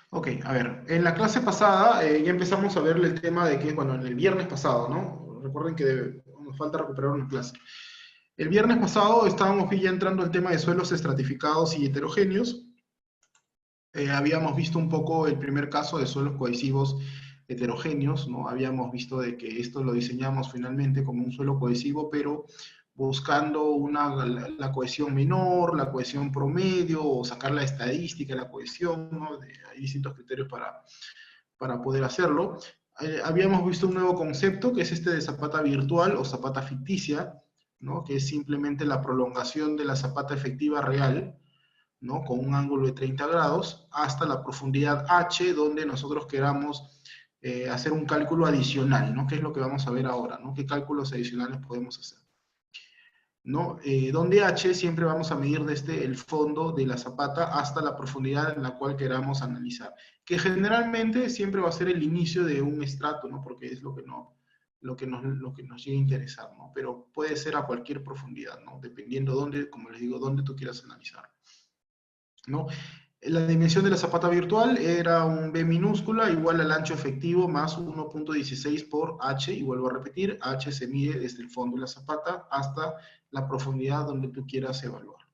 Ok, a ver, en la clase pasada ya empezamos a ver el tema de que, bueno, en el viernes pasado, ¿no? Recuerden que nos falta recuperar una clase. El viernes pasado estábamos ya entrando al tema de suelos estratificados y heterogéneos. Habíamos visto un poco el primer caso de suelos cohesivos heterogéneos, ¿no? Habíamos visto de que esto lo diseñamos finalmente como un suelo cohesivo, pero buscando la cohesión menor, la cohesión promedio, o sacar la estadística, la cohesión, ¿no? Hay distintos criterios para poder hacerlo. Habíamos visto un nuevo concepto, que es este de zapata virtual o zapata ficticia, ¿no? Que es simplemente la prolongación de la zapata efectiva real, ¿no? Con un ángulo de 30 grados hasta la profundidad H, donde nosotros queramos hacer un cálculo adicional, ¿no? Que es lo que vamos a ver ahora, ¿no? ¿Qué cálculos adicionales podemos hacer? ¿No? Donde H siempre vamos a medir desde el fondo de la zapata hasta la profundidad en la cual queramos analizar, que generalmente siempre va a ser el inicio de un estrato, ¿no? Porque es lo que nos llega a interesar, ¿no? Pero puede ser a cualquier profundidad, ¿no? Dependiendo dónde, como les digo, dónde tú quieras analizar, ¿no? La dimensión de la zapata virtual era un B minúscula igual al ancho efectivo más 1.16 por H, y vuelvo a repetir, H se mide desde el fondo de la zapata hasta la profundidad donde tú quieras evaluar,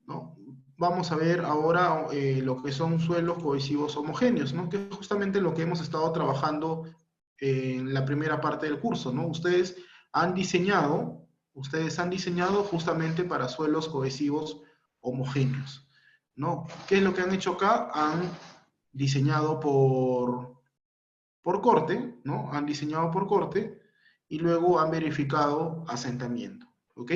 ¿no? Vamos a ver ahora lo que son suelos cohesivos homogéneos, ¿no? Que es justamente lo que hemos estado trabajando en la primera parte del curso, ¿no? Ustedes han diseñado justamente para suelos cohesivos homogéneos, ¿no? ¿Qué es lo que han hecho acá? Han diseñado por corte, ¿no? Han diseñado por corte y luego han verificado asentamiento, ¿ok?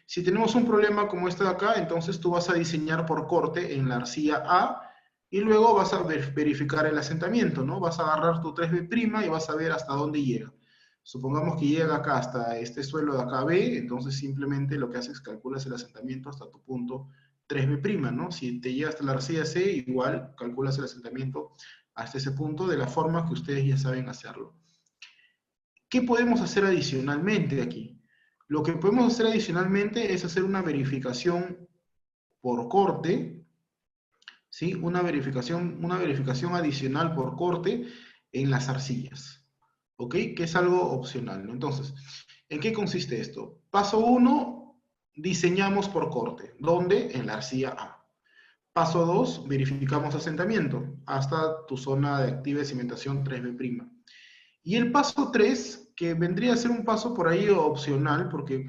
Si tenemos un problema como este de acá, entonces tú vas a diseñar por corte en la arcilla A y luego vas a verificar el asentamiento, ¿no? Vas a agarrar tu 3B' y vas a ver hasta dónde llega. Supongamos que llega acá hasta este suelo de acá B, entonces simplemente lo que haces es calculas el asentamiento hasta tu punto 3B', ¿no? Si te llega hasta la arcilla C, igual calculas el asentamiento hasta ese punto de la forma que ustedes ya saben hacerlo. ¿Qué podemos hacer adicionalmente aquí? Lo que podemos hacer adicionalmente es hacer una verificación por corte, ¿sí? Una verificación adicional por corte en las arcillas, ¿ok? Que es algo opcional, ¿no? Entonces, ¿en qué consiste esto? Paso 1, diseñamos por corte. ¿Dónde? En la arcilla A. Paso 2, verificamos asentamiento hasta tu zona de activa de cimentación 3B'. Y el paso 3, que vendría a ser un paso por ahí opcional, porque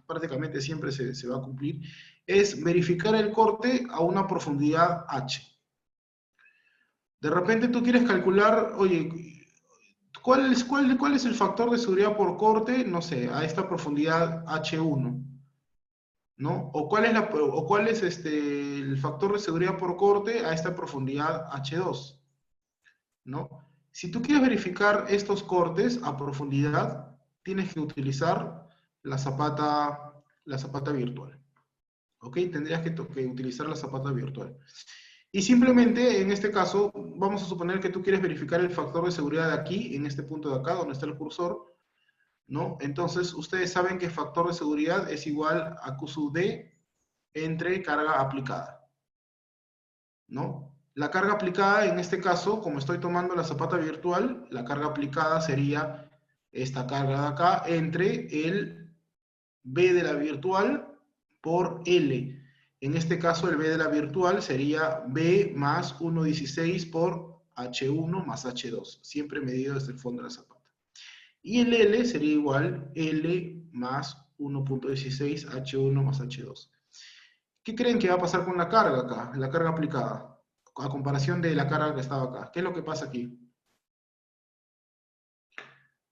prácticamente siempre se va a cumplir, es verificar el corte a una profundidad H. De repente tú quieres calcular, oye, ¿cuál es el factor de seguridad por corte? No sé, a esta profundidad H1, ¿no? ¿O cuál es el factor de seguridad por corte a esta profundidad H2, ¿no? Si tú quieres verificar estos cortes a profundidad, tienes que utilizar la zapata virtual, ¿ok? Tendrías que utilizar la zapata virtual. Y simplemente, en este caso, vamos a suponer que tú quieres verificar el factor de seguridad de aquí, en este punto de acá, donde está el cursor, ¿no? Entonces, ustedes saben que factor de seguridad es igual a Q sub D entre carga aplicada, ¿no? La carga aplicada, en este caso, como estoy tomando la zapata virtual, la carga aplicada sería esta carga de acá entre el B de la virtual por L. En este caso, el B de la virtual sería B más 1,16 por H1 más H2, siempre medido desde el fondo de la zapata. Y el L sería igual L más 1,16 H1 más H2. ¿Qué creen que va a pasar con la carga acá, la carga aplicada, a comparación de la carga que estaba acá? ¿Qué es lo que pasa aquí?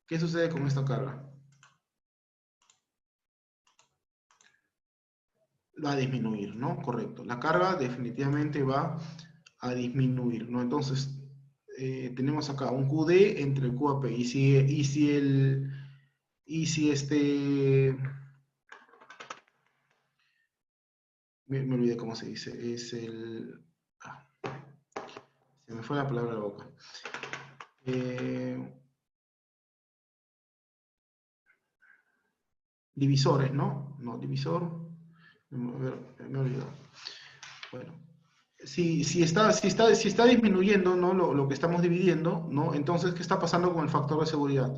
¿Qué sucede con esta carga? Va a disminuir, ¿no? Correcto. La carga definitivamente va a disminuir, ¿no? Entonces, tenemos acá un QD entre el QAP. Me olvidé cómo se dice, se me fue la palabra de la boca. Eh, Divisores, ¿no? No, divisor. Me he olvidado. Bueno, si está disminuyendo, ¿no? Lo que estamos dividiendo, ¿no? Entonces, ¿qué está pasando con el factor de seguridad?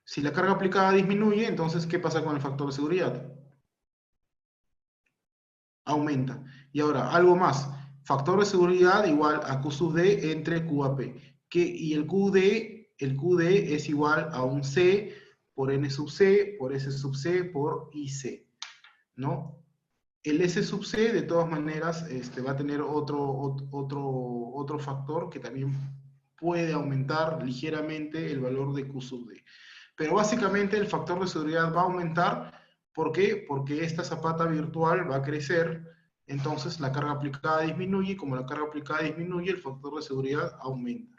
Si la carga aplicada disminuye, entonces, ¿qué pasa con el factor de seguridad? Aumenta. Y ahora, algo más. Factor de seguridad igual a Q sub D entre QAP. Y el QD es igual a un C por N sub C, por S sub C, por IC, ¿no? El S sub C, de todas maneras, va a tener otro factor que también puede aumentar ligeramente el valor de Q sub D. Pero básicamente el factor de seguridad va a aumentar. ¿Por qué? Porque esta zapata virtual va a crecer, entonces la carga aplicada disminuye, y como la carga aplicada disminuye, el factor de seguridad aumenta.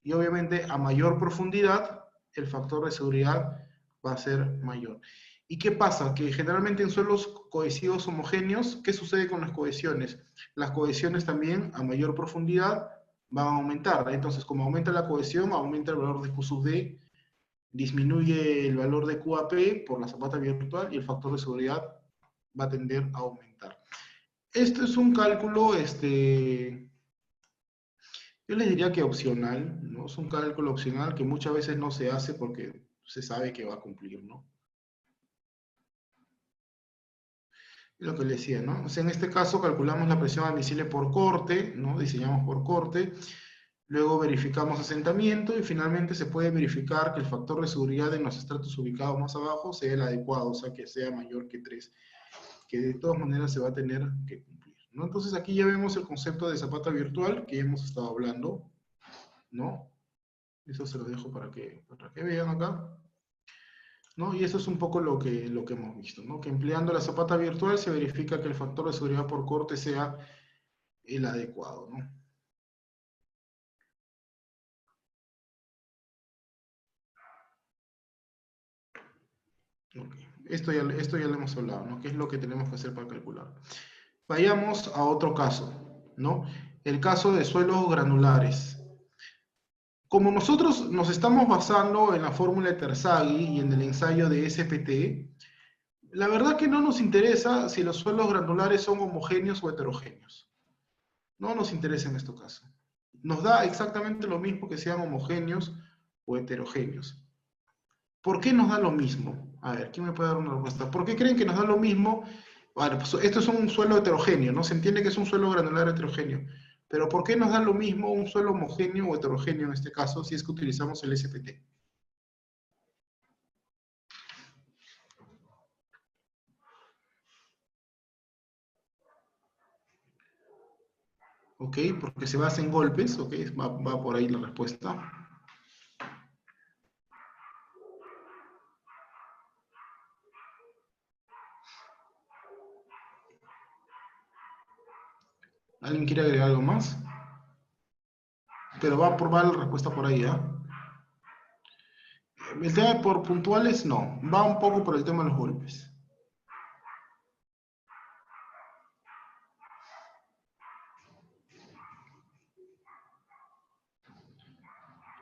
Y obviamente a mayor profundidad, el factor de seguridad va a ser mayor. ¿Y qué pasa? Que generalmente en suelos cohesivos homogéneos, ¿qué sucede con las cohesiones? Las cohesiones también a mayor profundidad van a aumentar. Entonces, como aumenta la cohesión, aumenta el valor de Q sub D, disminuye el valor de QAP por la zapata virtual y el factor de seguridad va a tender a aumentar. Esto es un cálculo, yo les diría que opcional, ¿no? Es un cálculo opcional que muchas veces no se hace porque se sabe que va a cumplir, ¿no? Lo que les decía, ¿no? O sea, en este caso calculamos la presión admisible por corte, ¿no? Diseñamos por corte, luego verificamos asentamiento y finalmente se puede verificar que el factor de seguridad en los estratos ubicados más abajo sea el adecuado, o sea, que sea mayor que 3, que de todas maneras se va a tener que cumplir, ¿no? Entonces aquí ya vemos el concepto de zapata virtual que hemos estado hablando, ¿no? Eso se lo dejo para que vean acá, ¿no? Y eso es un poco lo que hemos visto, ¿no? Que empleando la zapata virtual se verifica que el factor de seguridad por corte sea el adecuado, ¿no? Okay. Esto ya lo hemos hablado, ¿no? ¿Qué es lo que tenemos que hacer para calcular? Vayamos a otro caso, ¿no? El caso de suelos granulares. Como nosotros nos estamos basando en la fórmula de Terzaghi y en el ensayo de SPT, la verdad que no nos interesa si los suelos granulares son homogéneos o heterogéneos. No nos interesa en este caso. Nos da exactamente lo mismo que sean homogéneos o heterogéneos. ¿Por qué nos da lo mismo? A ver, ¿quién me puede dar una respuesta? ¿Por qué creen que nos da lo mismo? Bueno, pues esto es un suelo heterogéneo, ¿no? Se entiende que es un suelo granular heterogéneo. Pero ¿por qué nos da lo mismo un suelo homogéneo o heterogéneo en este caso si es que utilizamos el SPT? ¿Ok? Porque se basa en golpes, ¿ok? Va por ahí la respuesta. ¿Alguien quiere agregar algo más? Pero va la respuesta por ahí, ¿ah? El tema por puntuales, no. Va un poco por el tema de los golpes.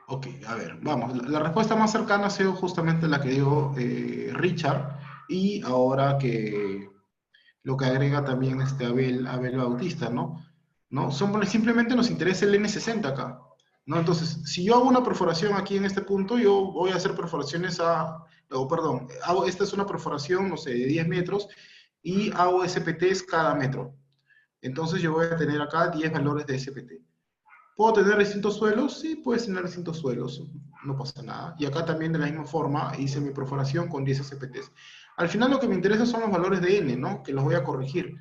Ok, a ver, vamos. La respuesta más cercana ha sido justamente la que dio Richard, y ahora que lo que agrega también Abel Bautista, ¿no? ¿No? Simplemente nos interesa el N60 acá, ¿no? Entonces, si yo hago una perforación aquí en este punto, yo voy a hacer perforaciones esta es una perforación, no sé, de 10 metros, y hago SPTs cada metro. Entonces yo voy a tener acá 10 valores de SPT. ¿Puedo tener distintos suelos? Sí, puedes tener distintos suelos, no pasa nada. Y acá también de la misma forma hice mi perforación con 10 SPTs. Al final lo que me interesa son los valores de N, ¿no? Que los voy a corregir,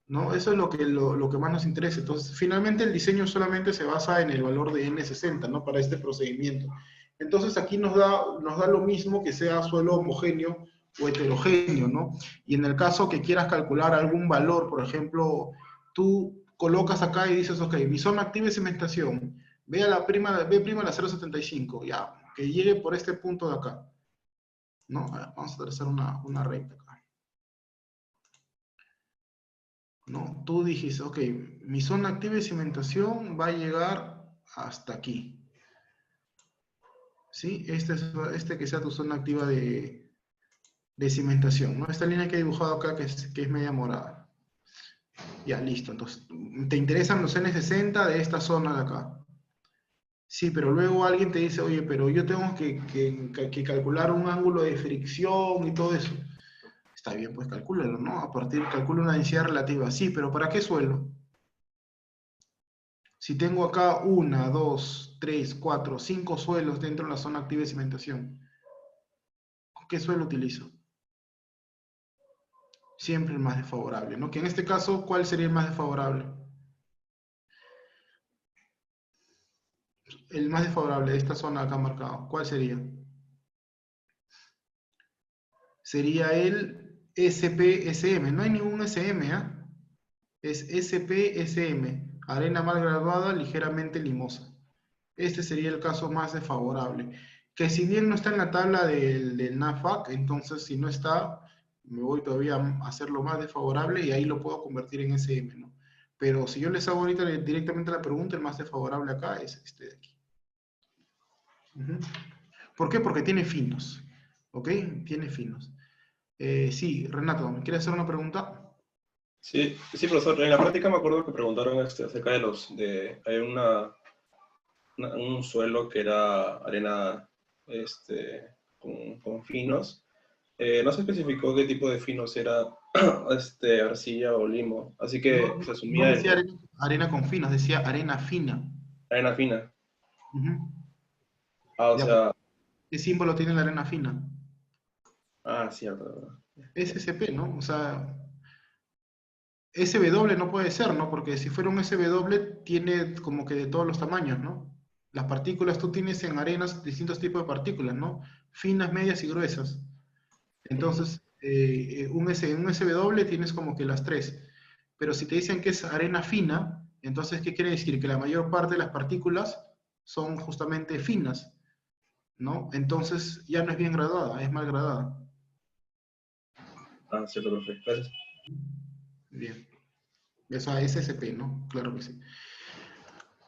¿no? Eso es lo que más nos interesa. Entonces, finalmente el diseño solamente se basa en el valor de N60, ¿no? Para este procedimiento. Entonces aquí nos da lo mismo que sea suelo homogéneo o heterogéneo, ¿no? Y en el caso que quieras calcular algún valor, por ejemplo, tú colocas acá y dices, ok, mi zona activa de cimentación, ve prima la 0,75, ya, que llegue por este punto de acá, ¿no? A ver, vamos a trazar una recta acá, ¿no? Tú dijiste, ok, mi zona activa de cimentación va a llegar hasta aquí, ¿sí? Este que sea tu zona activa de cimentación, ¿no? Esta línea que he dibujado acá, que es media morada. Ya, listo. Entonces, ¿te interesan los N60 de esta zona de acá? Sí, pero luego alguien te dice, oye, pero yo tengo que calcular un ángulo de fricción y todo eso. Está bien, pues calcúlalo, ¿no? Calcula una densidad relativa. Sí, pero ¿para qué suelo? Si tengo acá 1, 2, 3, 4, 5 suelos dentro de la zona activa de cimentación, ¿qué suelo utilizo? Siempre el más desfavorable, ¿no? Que en este caso, ¿cuál sería el más desfavorable? El más desfavorable de esta zona acá marcado, ¿cuál sería? Sería el SPSM, no hay ningún SM, ¿ah? Es SPSM, arena mal graduada, ligeramente limosa. Este sería el caso más desfavorable. Que si bien no está en la tabla del NAFAC, entonces si no está, me voy todavía a hacerlo más desfavorable y ahí lo puedo convertir en SM, ¿no? Pero si yo les hago ahorita directamente la pregunta, el más desfavorable acá es este de aquí. Ujú. ¿Por qué? Porque tiene finos. ¿Ok? Tiene finos. Sí, Renato, ¿me quieres hacer una pregunta? Sí, sí, profesor. En la práctica me acuerdo que preguntaron acerca de hay un suelo que era arena con finos. No se especificó qué tipo de finos era arcilla o limo, así que se No asumía decía arena con finos, decía arena fina. arena fina. Ujú. Ah, o Ya, pues, sea, ¿qué símbolo tiene la arena fina? cierto, ¿verdad? SCP, ¿no? O sea, SW no puede ser, ¿no? Porque si fuera un SW, tiene como que de todos los tamaños, ¿no? Las partículas, tú tienes en arenas distintos tipos de partículas, ¿no? Finas, medias y gruesas. Ujú. Entonces, en un SW tienes como que las tres. Pero si te dicen que es arena fina, entonces, ¿qué quiere decir? Que la mayor parte de las partículas son justamente finas, ¿no? Entonces, ya no es bien graduada, es mal graduada. Cierto, profe. Gracias. Bien. Esa es SCP, ¿no? Claro que sí.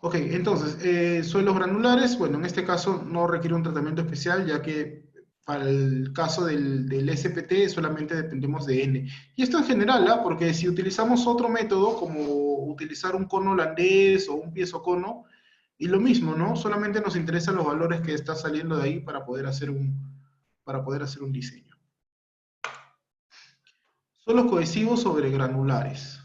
Ok, entonces, suelos granulares, bueno, en este caso no requiere un tratamiento especial, ya que para el caso del SPT solamente dependemos de N. Y esto en general, ¿ah? Porque si utilizamos otro método, como utilizar un cono holandés o un piezocono, y lo mismo, ¿no? Solamente nos interesan los valores que está saliendo de ahí para poder hacer un diseño. Suelos cohesivos sobre granulares.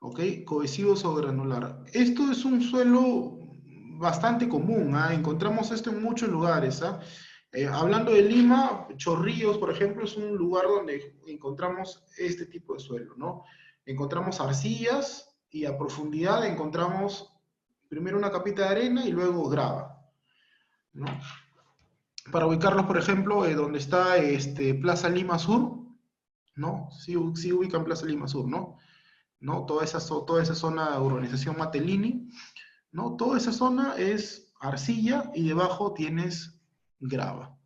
¿Ok? Cohesivo sobre granular. Esto es un suelo bastante común, ¿ah? Encontramos esto en muchos lugares, ¿ah? Hablando de Lima, Chorrillos, por ejemplo, es un lugar donde encontramos este tipo de suelo, ¿no? Encontramos arcillas y a profundidad encontramos primero una capita de arena y luego grava, ¿no? Para ubicarlos, por ejemplo, donde está Plaza Lima Sur, ¿no? Sí, sí ubican Plaza Lima Sur, ¿no? ¿No? Toda esa zona de urbanización Matelini, ¿no? Toda esa zona es arcilla y debajo tienes grava,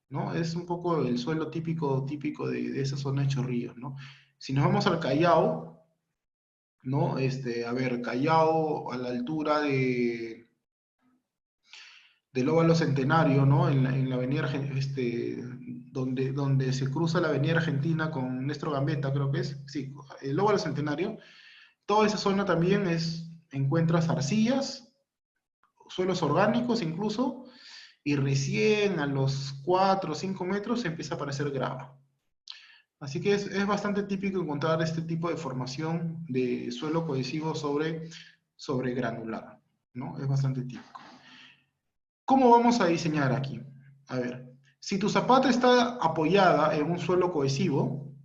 ¿no? Es un poco el suelo típico de esa zona de Chorrillos, ¿no? Si nos vamos al Callao, ¿no? A ver, Callao a la altura del Óvalo Centenario, ¿no? En la avenida, donde se cruza la avenida Argentina con Néstor Gambetta, creo que es, sí, el Óvalo Centenario. Toda esa zona también encuentras arcillas, suelos orgánicos incluso, y recién a los 4 o 5 metros empieza a aparecer grava. Así que es bastante típico encontrar este tipo de formación de suelo cohesivo sobre granular, ¿no? Es bastante típico. ¿Cómo vamos a diseñar aquí? A ver, si tu zapata está apoyada en un suelo cohesivo,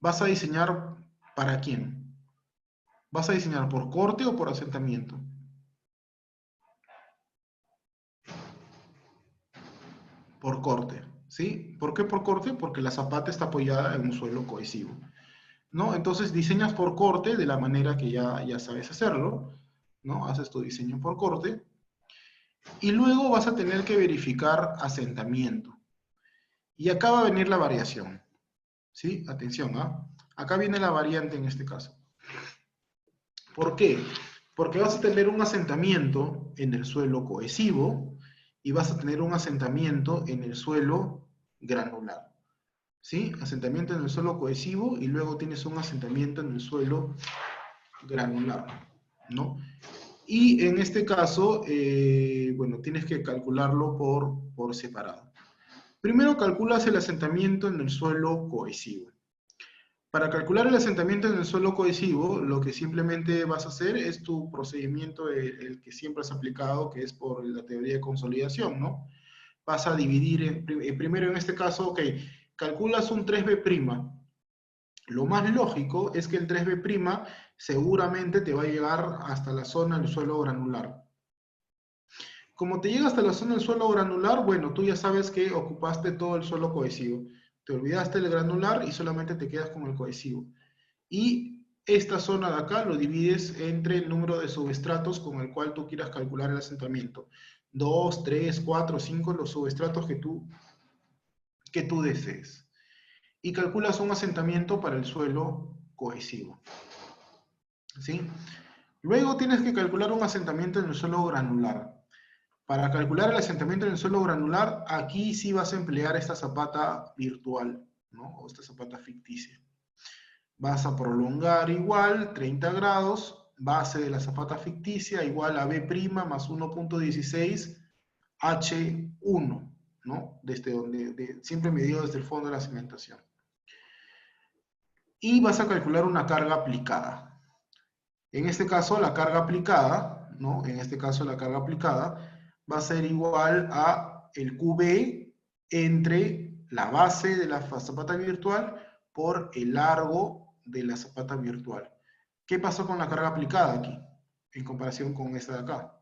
vas a diseñar ¿para quién? ¿Vas a diseñar por corte o por asentamiento? Por corte, ¿sí? ¿Por qué por corte? Porque la zapata está apoyada en un suelo cohesivo, ¿no? Entonces diseñas por corte de la manera que ya sabes hacerlo, ¿no? Haces tu diseño por corte y luego vas a tener que verificar asentamiento. Y acá va a venir la variación, ¿sí? Atención, ¿ah? Acá viene la variante en este caso. ¿Por qué? Porque vas a tener un asentamiento en el suelo cohesivo y vas a tener un asentamiento en el suelo granular. ¿Sí? Asentamiento en el suelo cohesivo y luego tienes un asentamiento en el suelo granular, ¿no? Y en este caso, bueno, tienes que calcularlo por separado. Primero calculas el asentamiento en el suelo cohesivo. Para calcular el asentamiento en el suelo cohesivo, lo que simplemente vas a hacer es tu procedimiento, el que siempre has aplicado, que es por la teoría de consolidación, ¿no? Vas a dividir, primero en este caso, ok, calculas un 3B'. Lo más lógico es que el 3B' seguramente te va a llegar hasta la zona del suelo granular. Como te llega hasta la zona del suelo granular, bueno, tú ya sabes que ocupaste todo el suelo cohesivo. Te olvidaste del granular y solamente te quedas con el cohesivo. Y esta zona de acá lo divides entre el número de subestratos con el cual tú quieras calcular el asentamiento. 2, 3, 4, 5, los subestratos que tú desees. Y calculas un asentamiento para el suelo cohesivo. ¿Sí? Luego tienes que calcular un asentamiento en el suelo granular. Para calcular el asentamiento en el suelo granular, aquí sí vas a emplear esta zapata virtual, ¿no? O esta zapata ficticia. Vas a prolongar igual 30 grados, base de la zapata ficticia igual a B' más 1.16 H1, ¿no? Desde donde, siempre medido desde el fondo de la cimentación. Y vas a calcular una carga aplicada. En este caso, la carga aplicada, ¿no? En este caso, la carga aplicada va a ser igual a el QB entre la base de la zapata virtual por el largo de la zapata virtual. ¿Qué pasó con la carga aplicada aquí, en comparación con esta de acá?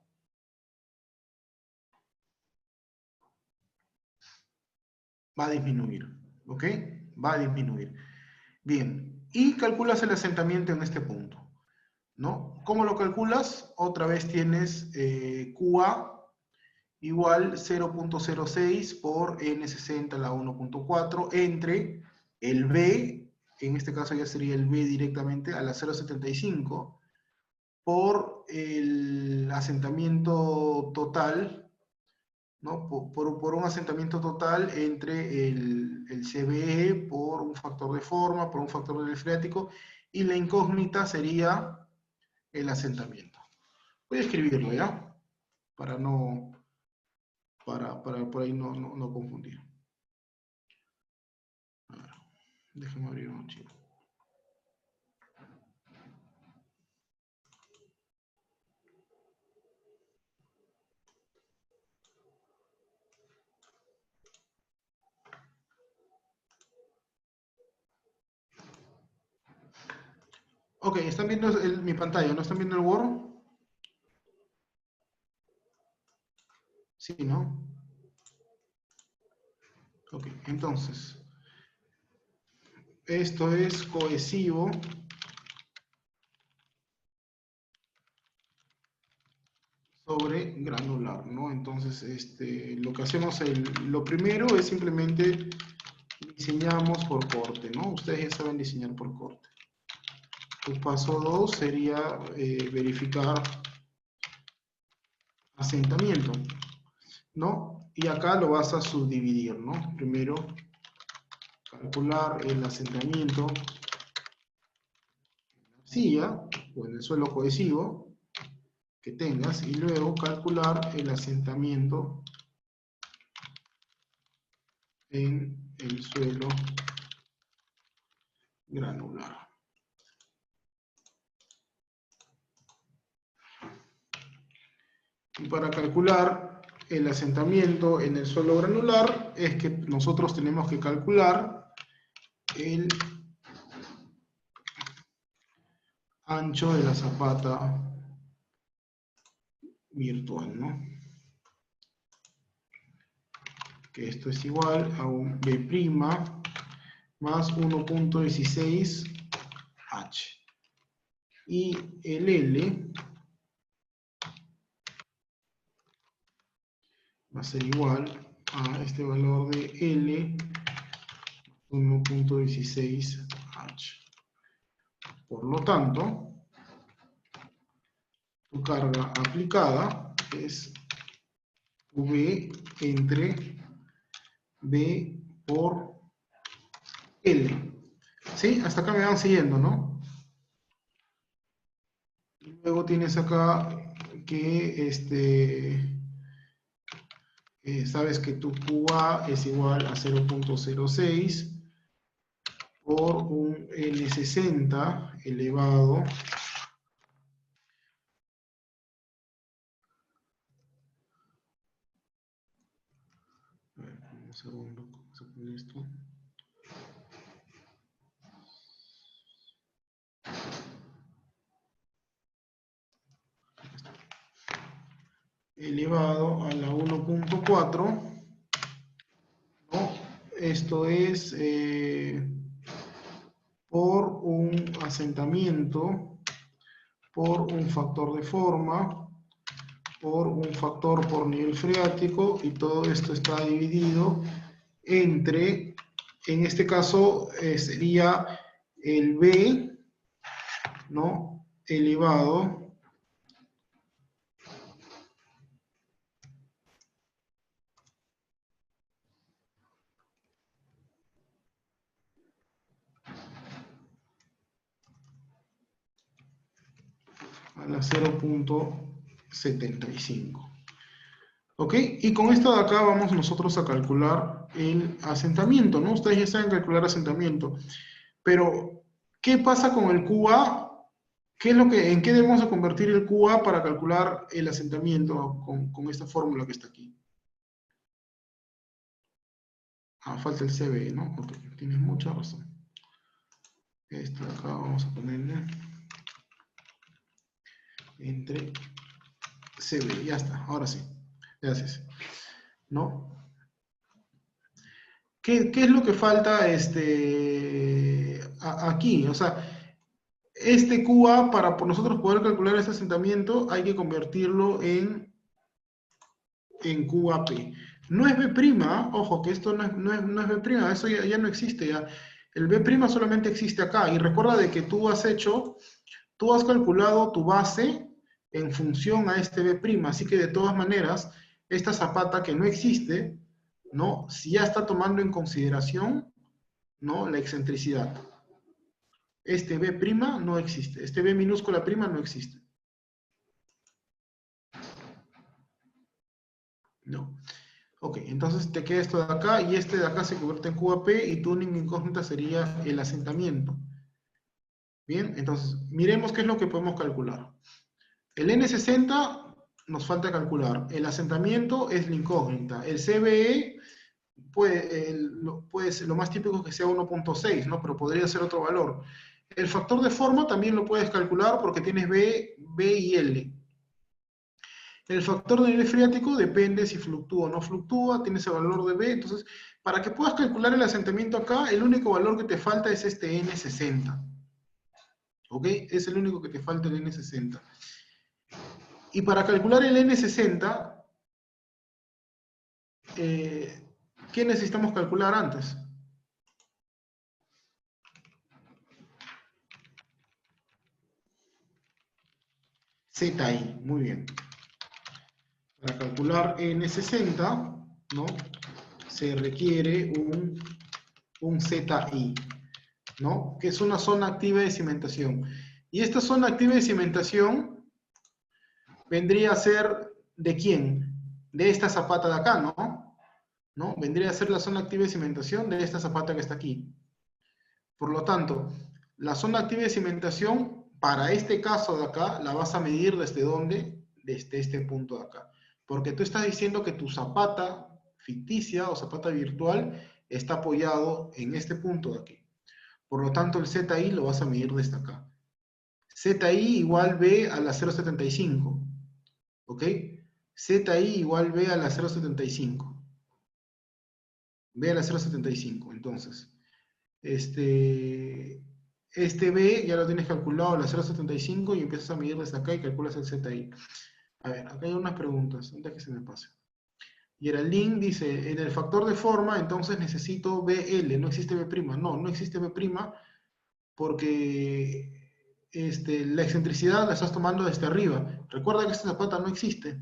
Va a disminuir, ¿ok? Va a disminuir. Bien, y calculas el asentamiento en este punto, ¿no? ¿Cómo lo calculas? Otra vez tienes QA igual 0.06 por N60 a la 1.4 entre el B, en este caso ya sería el B directamente, a la 0.75 por el asentamiento total, ¿no? Por un asentamiento total entre el CBE por un factor de forma, por un factor del freático, y la incógnita sería el asentamiento. Voy a escribirlo, ¿ya? Para por ahí no confundir. A ver, déjeme abrir un archivo. Ok, ¿están viendo mi pantalla? ¿No están viendo el Word? Sí, ¿no? Ok, entonces, esto es cohesivo sobre granular, ¿no? Entonces, lo que hacemos, lo primero es simplemente diseñamos por corte, ¿no? Ustedes ya saben diseñar por corte. El paso 2 sería verificar asentamiento, ¿no? Y acá lo vas a subdividir, ¿no? Primero, calcular el asentamiento en la arcilla o en el suelo cohesivo que tengas y luego calcular el asentamiento en el suelo granular. Y para calcular el asentamiento en el suelo granular es que nosotros tenemos que calcular el ancho de la zapata virtual, ¿no? Que esto es igual a un B' más 1.16 H. Y el L va a ser igual a este valor de L 1.16 H. Por lo tanto, tu carga aplicada es V entre B por L. ¿Sí? Hasta acá me van siguiendo, ¿no? Y luego tienes acá que sabes que tu QA es igual a 0.06 por un N60 elevado a ver, un segundo, vamos a poner esto. Elevado a la 1.4, ¿no? Esto es por un asentamiento, por un factor de forma, por un factor por nivel freático, y todo esto está dividido entre, en este caso sería el B, ¿no? Elevado a la 0.75. ¿Ok? Y con esto de acá vamos nosotros a calcular el asentamiento, ¿no? Ustedes ya saben calcular asentamiento. Pero, ¿qué pasa con el QA? ¿En qué debemos de convertir el QA para calcular el asentamiento con esta fórmula que está aquí? Ah, falta el CB, ¿no? Ok, tienes mucha razón. Esto de acá vamos a ponerle entre CB, ya está, ahora sí. Gracias. ¿No? ¿Qué es lo que falta aquí? O sea, este QA, para nosotros poder calcular este asentamiento, hay que convertirlo en QAP. No es B', ojo, que esto no es B', eso ya no existe ya. El B' solamente existe acá. Y recuerda de que tú has calculado tu base en función a este B', así que de todas maneras, esta zapata que no existe, ¿no? Si ya está tomando en consideración, ¿no? La excentricidad. Este B' no existe, este B minúscula prima no existe. No. Ok, entonces te queda esto de acá y este de acá se convierte en QAP y tu única incógnita sería el asentamiento. Bien, entonces miremos qué es lo que podemos calcular. El N60 nos falta calcular. El asentamiento es la incógnita. El CBE puede ser, lo más típico es que sea 1.6, ¿no? Pero podría ser otro valor. El factor de forma también lo puedes calcular porque tienes B y L. El factor de nivel freático depende si fluctúa o no fluctúa, tiene ese valor de B. Entonces, para que puedas calcular el asentamiento acá, el único valor que te falta es este N60. ¿Ok? Es el único que te falta, el N60. Y para calcular el N60, ¿qué necesitamos calcular antes? ZI, muy bien. Para calcular N60, ¿no? Se requiere un ZI, ¿no? Que es una zona activa de cimentación. Y esta zona activa de cimentación vendría a ser ¿de quién? De esta zapata de acá, ¿no? Vendría a ser la zona activa de cimentación de esta zapata que está aquí. Por lo tanto, la zona activa de cimentación, para este caso de acá, la vas a medir ¿desde dónde? Desde este punto de acá. Porque tú estás diciendo que tu zapata ficticia o zapata virtual está apoyado en este punto de aquí. Por lo tanto, el ZI lo vas a medir desde acá. ZI igual B a la 0.75. ¿Ok? ZI igual B a la 0.75. B a la 0.75. Entonces, este B ya lo tienes calculado a la 0.75 y empiezas a medir desde acá y calculas el ZI. A ver, acá hay unas preguntas, antes que se me pase. Geraldine dice, en el factor de forma, entonces necesito BL, no existe B'. No existe B' porque la excentricidad la estás tomando desde arriba. Recuerda que esta zapata no existe,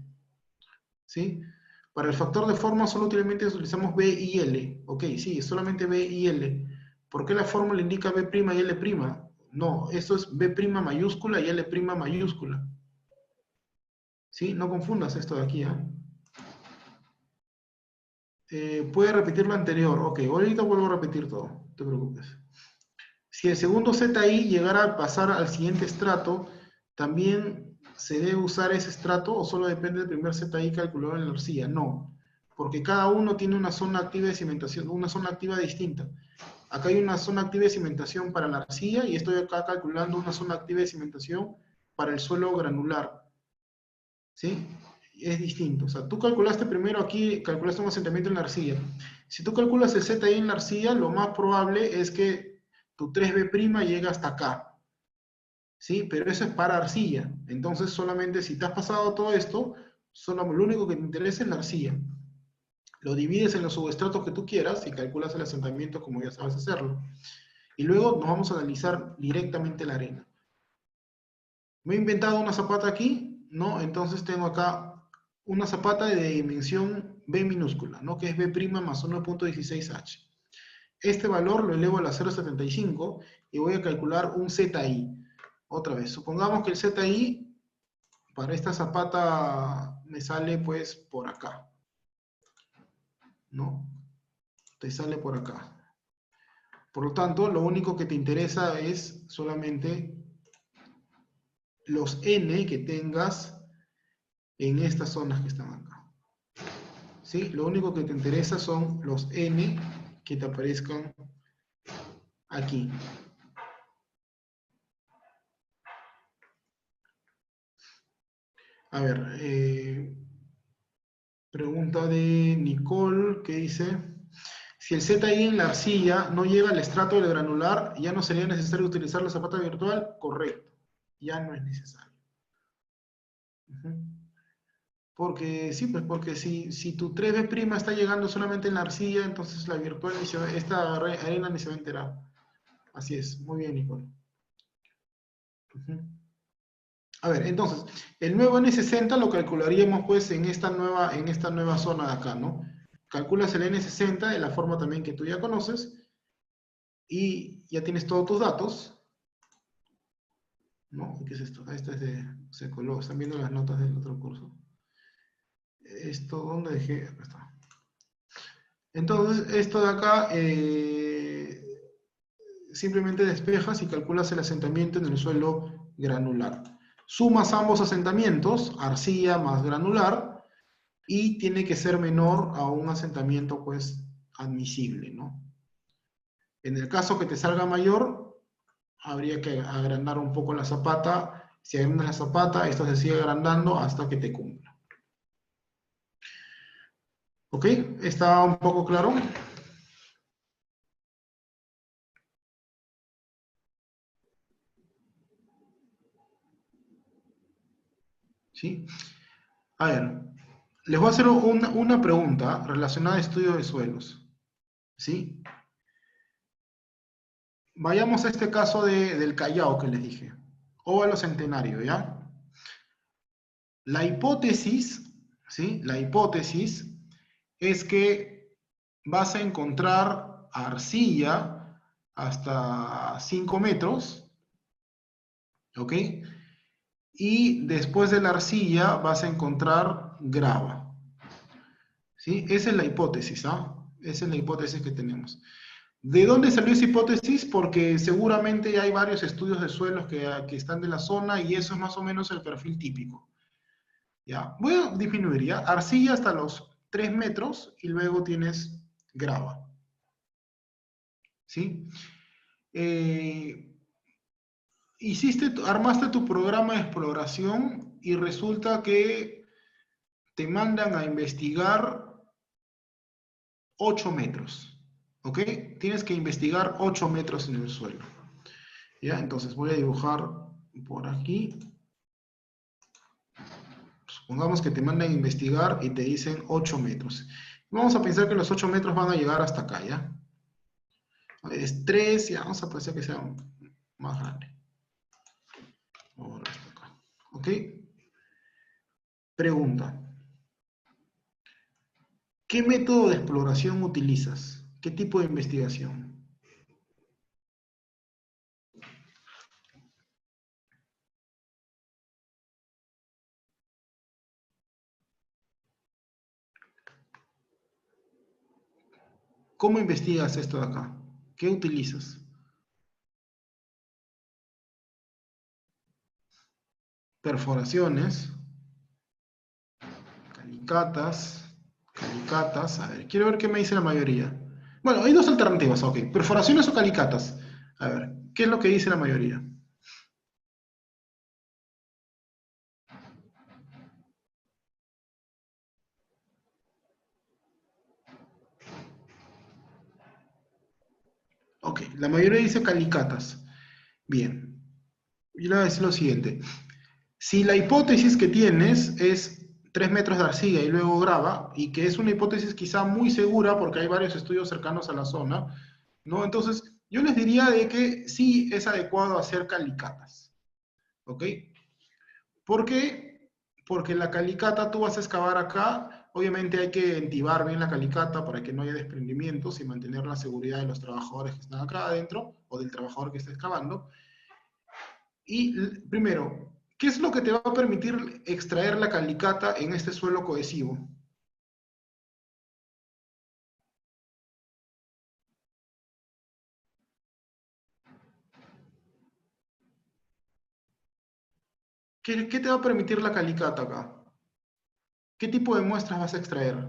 ¿sí? Para el factor de forma solo utilizamos B y L. Ok, sí, solamente B y L. ¿Por qué la fórmula indica B' y L'? No, esto es B' mayúscula y L' mayúscula. ¿Sí? No confundas esto de aquí, ¿ah? Puede repetir lo anterior. Ok, ahorita vuelvo a repetir todo. No te preocupes. Si el segundo ZI llegara a pasar al siguiente estrato, ¿también se debe usar ese estrato o solo depende del primer ZI calculado en la arcilla? No, porque cada uno tiene una zona activa de cimentación, una zona activa distinta. Acá hay una zona activa de cimentación para la arcilla y estoy acá calculando una zona activa de cimentación para el suelo granular. ¿Sí? Es distinto. O sea, tú calculaste primero aquí, calculaste un asentamiento en la arcilla. Si tú calculas el ZI en la arcilla, lo más probable es que tu 3B' llega hasta acá. ¿Sí? Pero eso es para arcilla. Entonces, solamente si te has pasado todo esto, solo lo único que te interesa es la arcilla. Lo divides en los subestratos que tú quieras y calculas el asentamiento como ya sabes hacerlo. Y luego nos vamos a analizar directamente la arena. ¿Me he inventado una zapata aquí? No, entonces tengo acá una zapata de dimensión B minúscula, ¿no? Que es B' más 1.16H. Este valor lo elevo a la 0.75 y voy a calcular un ZI. Otra vez, supongamos que el ZI para esta zapata me sale pues por acá, ¿no? Te sale por acá. Por lo tanto, lo único que te interesa es solamente los N que tengas en estas zonas que están acá. ¿Sí? Lo único que te interesa son los N que te aparezcan aquí. A ver, pregunta de Nicole que dice, si el ZI en la arcilla no llega al estrato del granular, ¿ya no sería necesario utilizar la zapata virtual? Correcto, ya no es necesario. Porque sí, pues porque si tu 3B' está llegando solamente en la arcilla, entonces la virtual, esta arena ni se va a enterar. Así es, muy bien, Nicole. A ver, entonces, el nuevo N60 lo calcularíamos pues en esta nueva zona de acá, ¿no? Calculas el N60 de la forma también que tú ya conoces y ya tienes todos tus datos, ¿no? ¿Qué es esto? Esto es se coló, están viendo las notas del otro curso. Esto, ¿dónde dejé? Acá está. Entonces, esto de acá, simplemente despejas y calculas el asentamiento en el suelo granular. Sumas ambos asentamientos, arcilla más granular, y tiene que ser menor a un asentamiento pues admisible, ¿no? En el caso que te salga mayor, habría que agrandar un poco la zapata. Si agrandas la zapata, esto se sigue agrandando hasta que te cumpla. ¿Ok? ¿Está un poco claro? ¿Sí? A ver, les voy a hacer una pregunta relacionada a estudio de suelos. ¿Sí? Vayamos a este caso del Callao que les dije. Óvalo Centenario, ¿ya? La hipótesis, ¿sí? La hipótesis es que vas a encontrar arcilla hasta 5 metros, ¿ok? Y después de la arcilla vas a encontrar grava, ¿sí? Esa es la hipótesis, ¿ah? Esa es la hipótesis que tenemos. ¿De dónde salió esa hipótesis? Porque seguramente hay varios estudios de suelos que están de la zona y eso es más o menos el perfil típico. ¿Ya? Voy a disminuir, ¿ya? Arcilla hasta los 3 metros y luego tienes grava. ¿Sí? Armaste tu programa de exploración y resulta que te mandan a investigar 8 metros. ¿Ok? Tienes que investigar 8 metros en el suelo. ¿Ya? Entonces voy a dibujar por aquí. Supongamos que te mandan a investigar y te dicen 8 metros. Vamos a pensar que los 8 metros van a llegar hasta acá, ¿ya? Es 3, ya vamos a pensar que sea más grande. Ahora hasta acá. ¿Ok? Pregunta. ¿Qué método de exploración utilizas? ¿Qué tipo de investigación? ¿Cómo investigas esto de acá? ¿Qué utilizas? Perforaciones, calicatas, calicatas. A ver, quiero ver qué me dice la mayoría. Bueno, hay dos alternativas, ok. Perforaciones o calicatas. A ver, ¿qué es lo que dice la mayoría? Ok, la mayoría dice calicatas. Bien, yo le voy a decir lo siguiente. Si la hipótesis que tienes es 3 metros de arcilla y luego grava, y que es una hipótesis quizá muy segura porque hay varios estudios cercanos a la zona, ¿no? Entonces, yo les diría de que sí es adecuado hacer calicatas, ¿ok? ¿Por qué? Porque la calicata tú vas a excavar acá, obviamente hay que entibar bien la calicata para que no haya desprendimientos y mantener la seguridad de los trabajadores que están acá adentro o del trabajador que está excavando. Y primero, ¿qué es lo que te va a permitir extraer la calicata en este suelo cohesivo? ¿Qué te va a permitir la calicata acá? ¿Qué tipo de muestras vas a extraer?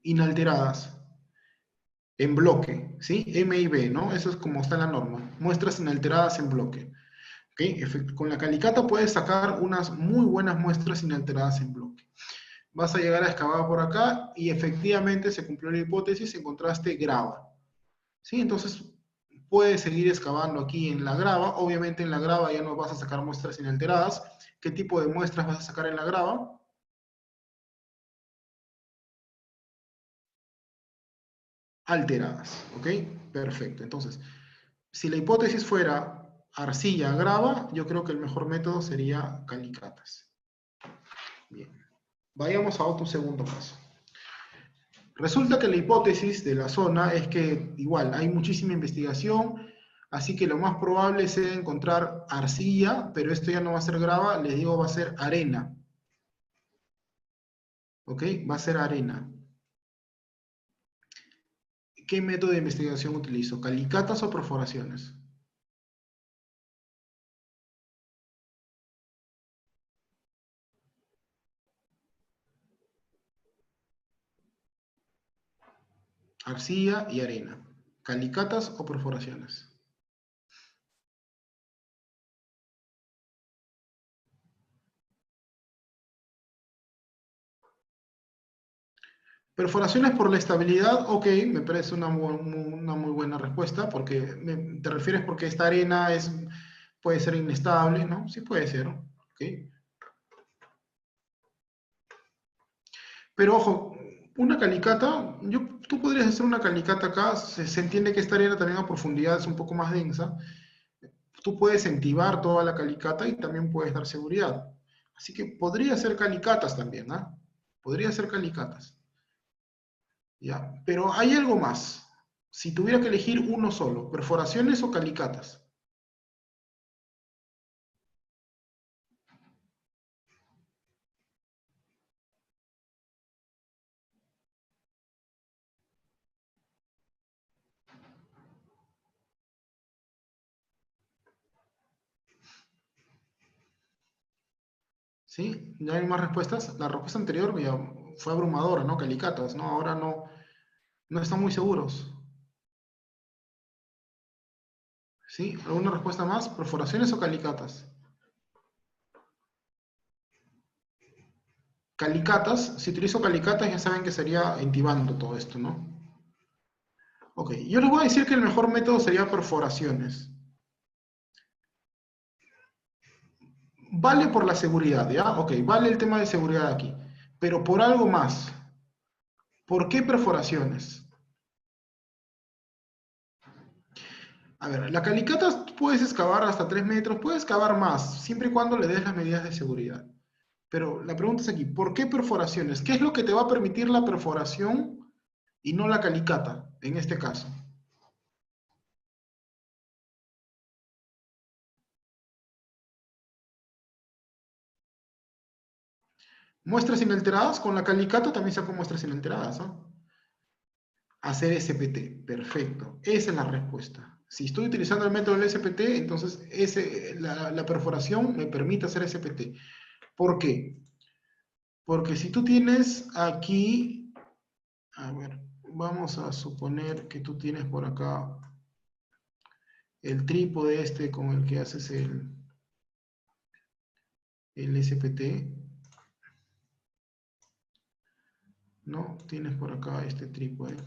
Inalteradas, en bloque, ¿sí? M y B, ¿no? Eso es como está en la norma. Muestras inalteradas en bloque. ¿Ok? Con la calicata puedes sacar unas muy buenas muestras inalteradas en bloque. Vas a llegar a excavar por acá y efectivamente se cumplió la hipótesis, encontraste grava. ¿Sí? Entonces puedes seguir excavando aquí en la grava. Obviamente en la grava ya no vas a sacar muestras inalteradas. ¿Qué tipo de muestras vas a sacar en la grava? Alteradas. ¿Ok? Perfecto. Entonces, si la hipótesis fuera arcilla grava, yo creo que el mejor método sería calicatas. Bien. Vayamos a otro segundo caso. Resulta que la hipótesis de la zona es que igual hay muchísima investigación, así que lo más probable sea encontrar arcilla, pero esto ya no va a ser grava, les digo va a ser arena. ¿Ok? Va a ser arena. ¿Qué método de investigación utilizo? ¿Calicatas o perforaciones? Arcilla y arena. ¿Calicatas o perforaciones? Perforaciones por la estabilidad, ok, me parece una muy buena respuesta, porque te refieres porque esta arena puede ser inestable, ¿no? Sí puede ser, ok. Pero ojo, una calicata, tú podrías hacer una calicata acá, se entiende que esta arena también a profundidad es un poco más densa, tú puedes entibar toda la calicata y también puedes dar seguridad. Así que podría ser calicatas también, ¿ah? Podría ser calicatas. ¿Ya? Pero hay algo más. Si tuviera que elegir uno solo, perforaciones o calicatas. ¿Sí? ¿Ya hay más respuestas? La respuesta anterior mira, fue abrumadora, ¿no? Calicatas, ¿no? Ahora no están muy seguros. ¿Sí? ¿Alguna respuesta más? ¿Perforaciones o calicatas? Calicatas, si utilizo calicatas ya saben que sería entibando todo esto, ¿no? Ok, yo les voy a decir que el mejor método sería perforaciones. Vale por la seguridad, ¿ya? Ok, vale el tema de seguridad aquí. Pero por algo más. ¿Por qué perforaciones? A ver, la calicata puedes excavar hasta 3 metros, puedes excavar más, siempre y cuando le des las medidas de seguridad. Pero la pregunta es aquí, ¿por qué perforaciones? ¿Qué es lo que te va a permitir la perforación y no la calicata, en este caso? Muestras inalteradas, con la calicata también saco muestras inalteradas, ¿no? Hacer SPT, perfecto. Esa es la respuesta. Si estoy utilizando el método del SPT, entonces la perforación me permite hacer SPT. ¿Por qué? Porque si tú tienes aquí, a ver, vamos a suponer que tú tienes por acá el trípode este con el que haces el SPT, ¿no? Tienes por acá este trípode.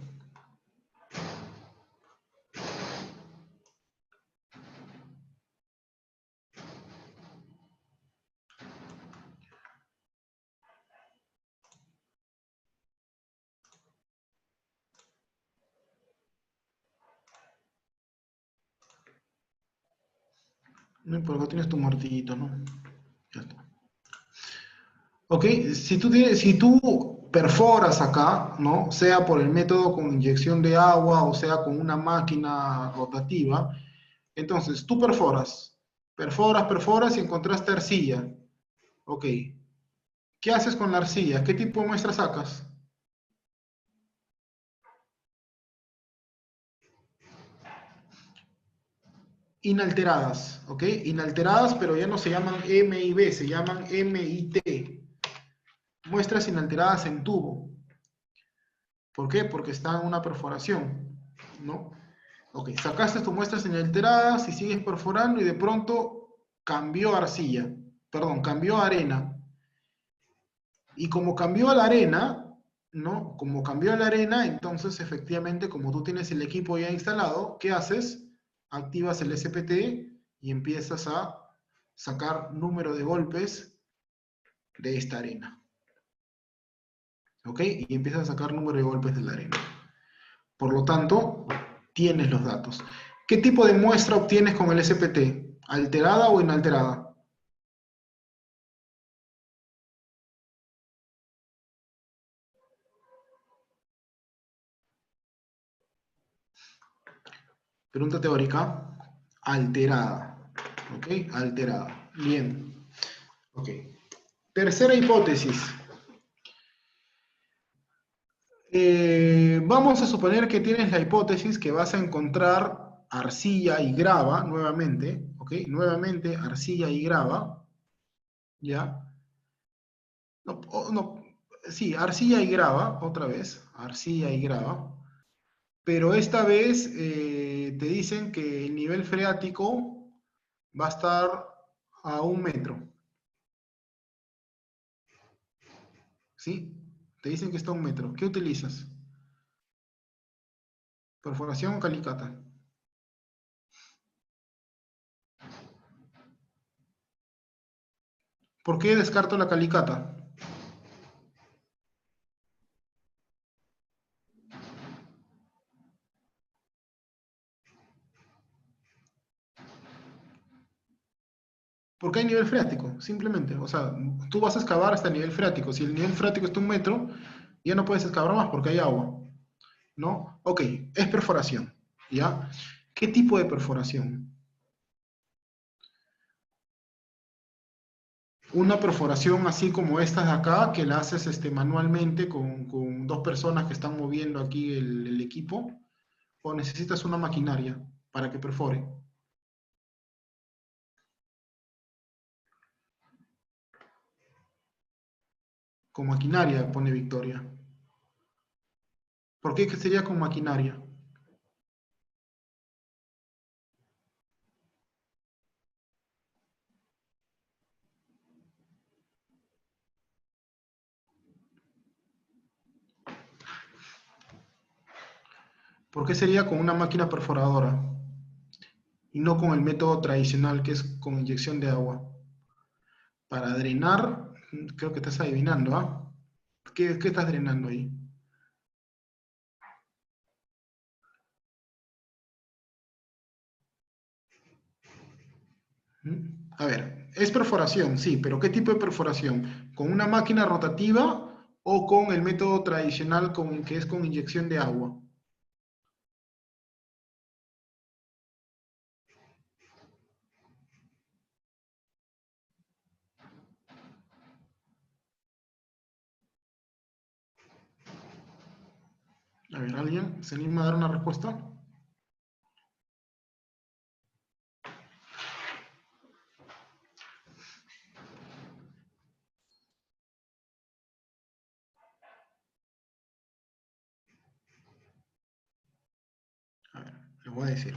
¿No? Por acá tienes tu martillito, ¿no? Ya está. Ok, si tú perforas acá, ¿no? Sea por el método con inyección de agua o sea con una máquina rotativa, entonces tú perforas y encontraste arcilla. Ok, ¿qué haces con la arcilla? ¿Qué tipo de muestra sacas? Inalteradas, ¿ok? Inalteradas, pero ya no se llaman M y B, se llaman M y T. Muestras inalteradas en tubo. ¿Por qué? Porque está en una perforación, ¿no? Ok, sacaste tus muestras inalteradas y sigues perforando y de pronto cambió arcilla, perdón, cambió arena. Y como cambió a la arena, ¿no? Como cambió a la arena, entonces efectivamente, como tú tienes el equipo ya instalado, ¿qué haces? Activas el SPT y empiezas a sacar número de golpes de esta arena. ¿Ok? Y empiezas a sacar número de golpes de la arena. Por lo tanto, tienes los datos. ¿Qué tipo de muestra obtienes con el SPT? ¿Alterada o inalterada? Pregunta teórica. Alterada. ¿Ok? Alterada. Bien. Ok. Tercera hipótesis. Vamos a suponer que tienes la hipótesis que vas a encontrar arcilla y grava nuevamente. ¿Ok? Nuevamente arcilla y grava. ¿Ya? No, no, sí, arcilla y grava, otra vez. Arcilla y grava. Pero esta vez te dicen que el nivel freático va a estar a 1 metro, ¿sí? Te dicen que está a 1 metro. ¿Qué utilizas? ¿Perforación o calicata? ¿Por qué descarto la calicata? Porque hay nivel freático, simplemente. O sea, tú vas a excavar hasta el nivel freático. Si el nivel freático está a 1 metro, ya no puedes excavar más porque hay agua, ¿no? Ok, es perforación, ¿ya? ¿Qué tipo de perforación? Una perforación así como estas de acá, que la haces manualmente con dos personas que están moviendo aquí el equipo, o necesitas una maquinaria para que perfore. Con maquinaria, pone Victoria. ¿Por qué que sería con maquinaria? ¿Por qué sería con una máquina perforadora y no con el método tradicional que es con inyección de agua? Para drenar, creo que estás adivinando, ¿ah? ¿Qué estás drenando ahí? ¿Mm? A ver, Es perforación, sí, pero ¿qué tipo de perforación? ¿Con una máquina rotativa o con el método tradicional que es con inyección de agua? A ver, ¿alguien se anima a dar una respuesta? A ver, les voy a decir.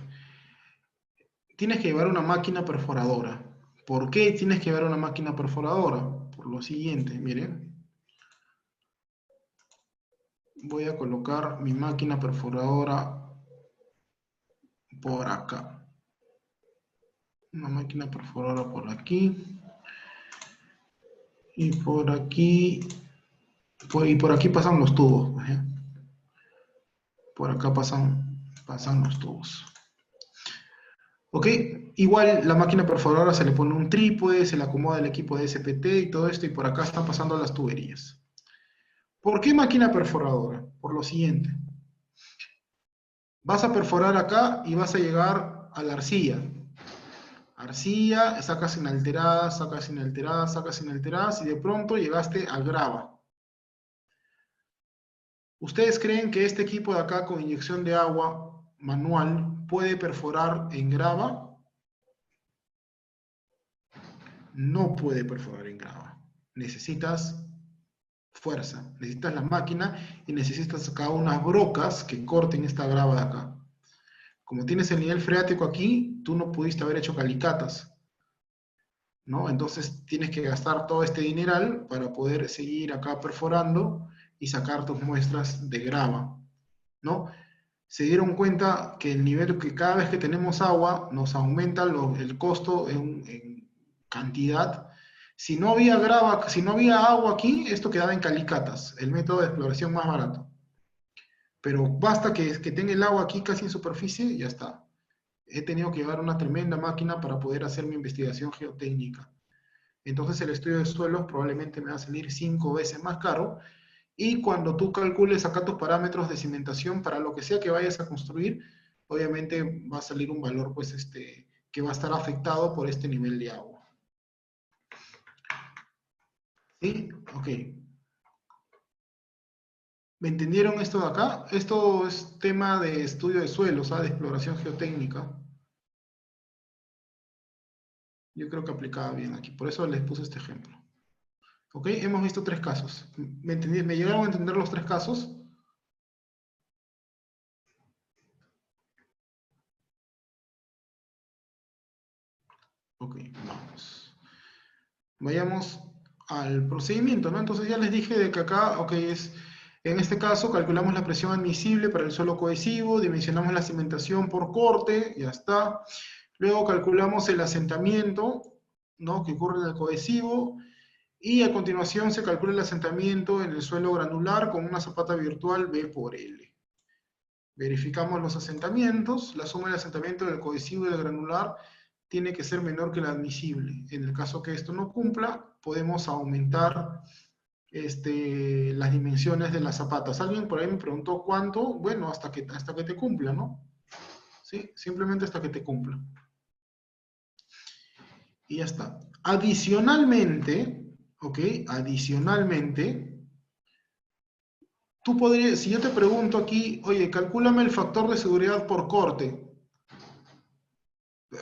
Tienes que llevar una máquina perforadora. ¿Por qué tienes que llevar una máquina perforadora? Por lo siguiente, miren. Voy a colocar mi máquina perforadora por acá. Una máquina perforadora por aquí. Y por aquí. Y por aquí pasan los tubos. ¿Eh? Por acá pasan los tubos. ¿Ok? Igual la máquina perforadora se le pone un trípode, se le acomoda el equipo de SPT y todo esto, y por acá están pasando las tuberías. ¿Por qué máquina perforadora? Por lo siguiente. Vas a perforar acá y vas a llegar a la arcilla. Arcilla, sacas inalteradas, sacas inalteradas, sacas inalteradas y de pronto llegaste a grava. ¿Ustedes creen que este equipo de acá con inyección de agua manual puede perforar en grava? No puede perforar en grava. Necesitas fuerza, necesitas la máquina y necesitas acá unas brocas que corten esta grava de acá. Como tienes el nivel freático aquí, tú no pudiste haber hecho calicatas, ¿no? Entonces tienes que gastar todo este dineral para poder seguir acá perforando y sacar tus muestras de grava, ¿no? Se dieron cuenta que el nivel, que cada vez que tenemos agua, nos aumenta el costo en cantidad. Si no había grava, si no había agua aquí, esto quedaba en calicatas, el método de exploración más barato. Pero basta que tenga el agua aquí casi en superficie y ya está. He tenido que llevar una tremenda máquina para poder hacer mi investigación geotécnica. Entonces el estudio de suelos probablemente me va a salir 5 veces más caro. Y cuando tú calcules acá tus parámetros de cimentación para lo que sea que vayas a construir, obviamente va a salir un valor pues, que va a estar afectado por este nivel de agua. ¿Sí? Ok. ¿Me entendieron esto de acá? Esto es tema de estudio de suelos, ¿sabes? De exploración geotécnica. Yo creo que aplicaba bien aquí, por eso les puse este ejemplo. ¿Ok? Hemos visto 3 casos. ¿Me llegaron a entender los 3 casos? Ok, vamos. Vayamos al procedimiento, ¿no? Entonces ya les dije de que acá, ok, en este caso calculamos la presión admisible para el suelo cohesivo, dimensionamos la cimentación por corte, ya está. Luego calculamos el asentamiento, ¿no? Que ocurre en el cohesivo. Y a continuación se calcula el asentamiento en el suelo granular con una zapata virtual B por L. Verificamos los asentamientos, la suma del asentamiento del cohesivo y del granular tiene que ser menor que la admisible. En el caso que esto no cumpla, podemos aumentar las dimensiones de las zapatas. Alguien por ahí me preguntó cuánto, bueno, hasta que te cumpla, ¿no? ¿Sí? Simplemente hasta que te cumpla. Y ya está. Adicionalmente, ¿ok? Adicionalmente, tú podrías, si yo te pregunto aquí, oye, calcúlame el factor de seguridad por corte.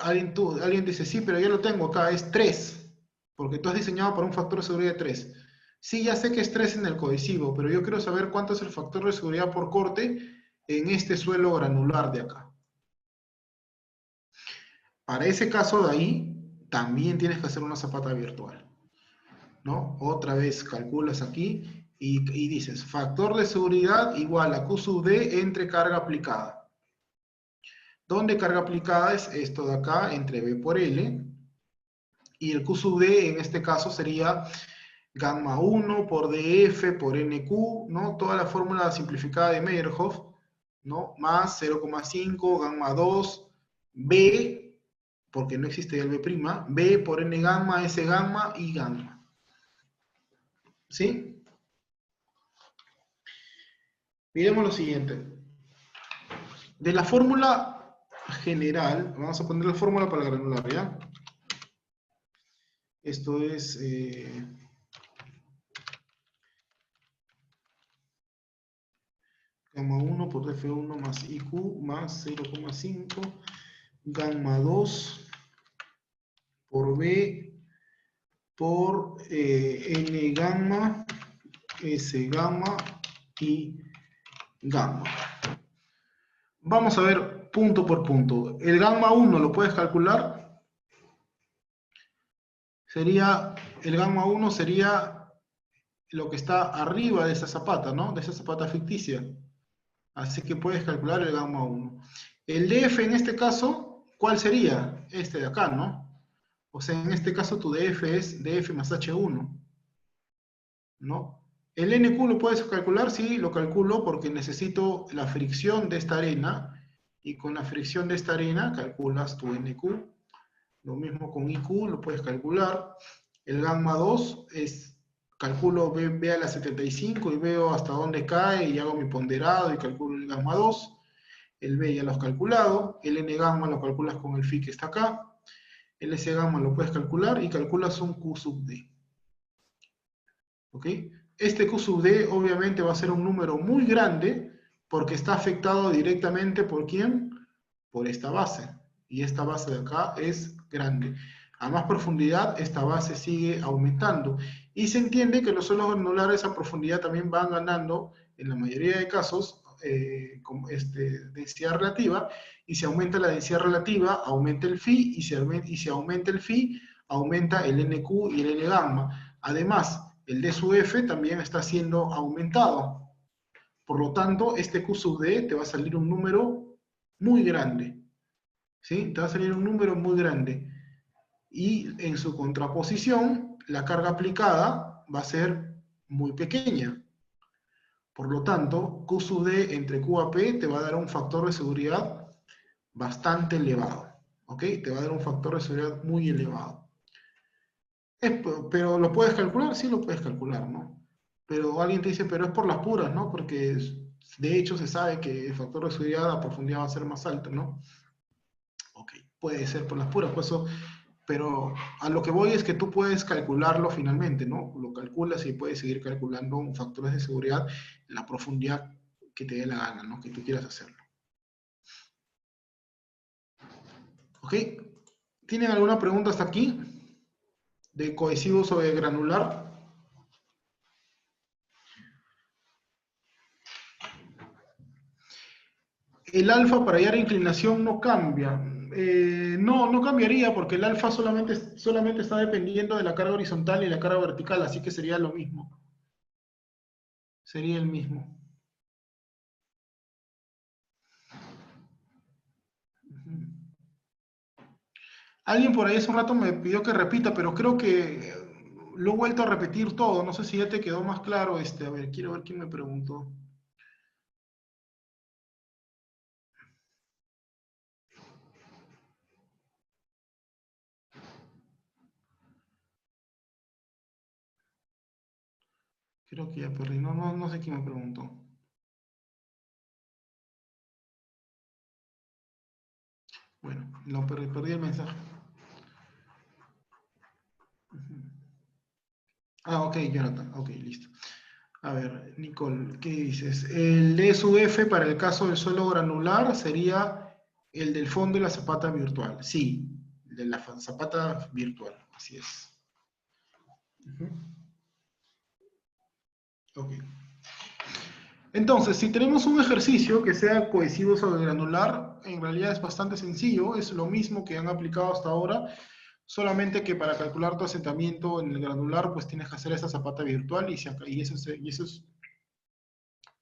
Alguien dice, sí, pero yo lo tengo acá, es 3, porque tú has diseñado para un factor de seguridad de 3. Sí, ya sé que es 3 en el cohesivo, pero yo quiero saber cuánto es el factor de seguridad por corte en este suelo granular de acá. Para ese caso de ahí, también tienes que hacer una zapata virtual, ¿no? Otra vez calculas aquí y dices, factor de seguridad igual a Q sub D entre carga aplicada. ¿Dónde carga aplicada es esto de acá, entre B por L, y el Q sub D en este caso sería gamma 1 por df por nq, ¿no? Toda la fórmula simplificada de Meyerhoff, ¿no? Más 0,5 gamma 2 B porque no existe el B', B por N gamma, S gamma y gamma. ¿Sí? Miremos lo siguiente. De la fórmula general, vamos a poner la fórmula para el granular, ¿ya? Esto es... gamma 1 por F1 más IQ más 0,5, gamma 2 por B por N gamma, S gamma y gamma. Vamos a ver punto por punto. El gamma 1 lo puedes calcular. El gamma 1 sería lo que está arriba de esa zapata, ¿no? De esa zapata ficticia. Así que puedes calcular el gamma 1. El DF en este caso, ¿cuál sería? Este de acá, ¿no? O sea, en este caso tu DF es DF más H1, ¿no? ¿El NQ lo puedes calcular? Sí, lo calculo porque necesito la fricción de esta arena, y con la fricción de esta arena calculas tu NQ. Lo mismo con IQ, lo puedes calcular. El gamma 2 es, calculo B a la 75 y veo hasta dónde cae y hago mi ponderado y calculo el gamma 2. El B ya lo has calculado. El N gamma lo calculas con el phi que está acá. El S gamma lo puedes calcular y calculas un Q sub D. ¿Ok? Este Q sub D obviamente va a ser un número muy grande porque está afectado directamente ¿por quién? Por esta base. Y esta base de acá es grande. A más profundidad, esta base sigue aumentando. Y se entiende que los suelos granulares a profundidad también van ganando, en la mayoría de casos, densidad relativa. Y si aumenta la densidad relativa, aumenta el phi. Y si aumenta el phi, aumenta el NQ y el N gamma. Además, el D sub F también está siendo aumentado. Por lo tanto, este Q sub D te va a salir un número muy grande. ¿Sí? Te va a salir un número muy grande. Y en su contraposición, la carga aplicada va a ser muy pequeña. Por lo tanto, Q sub D entre Q a P te va a dar un factor de seguridad bastante elevado. ¿Ok? Te va a dar un factor de seguridad muy elevado. Pero ¿lo puedes calcular? Sí, lo puedes calcular, ¿no? Pero alguien te dice, pero es por las puras, ¿no? Porque de hecho se sabe que el factor de seguridad a profundidad va a ser más alto, ¿no? Ok, puede ser por las puras, pues eso, pero a lo que voy es que tú puedes calcularlo finalmente, ¿no? Lo calculas y puedes seguir calculando factores de seguridad en la profundidad que te dé la gana, ¿no? Que tú quieras hacerlo. ¿Ok? ¿Tienen alguna pregunta hasta aquí? ¿De cohesivo sobre granular? El alfa para hallar inclinación no cambia. No cambiaría porque el alfa solamente está dependiendo de la carga horizontal y la carga vertical, así que sería lo mismo. Sería el mismo. Alguien por ahí hace un rato me pidió que repita, pero creo que lo he vuelto a repetir todo. No sé si ya te quedó más claro. A ver, quiero ver quién me preguntó. Creo que ya perdí. No sé quién me preguntó. Bueno, perdí el mensaje. Ah, ok, Jonathan. Ok, listo. A ver, Nicole, ¿qué dices? El D sub F para el caso del suelo granular sería el del fondo de la zapata virtual. Sí, el de la zapata virtual, así es. Ok. Entonces, si tenemos un ejercicio que sea cohesivo sobre granular, en realidad es bastante sencillo, es lo mismo que han aplicado hasta ahora, solamente que para calcular tu asentamiento en el granular, pues tienes que hacer esa zapata virtual y eso es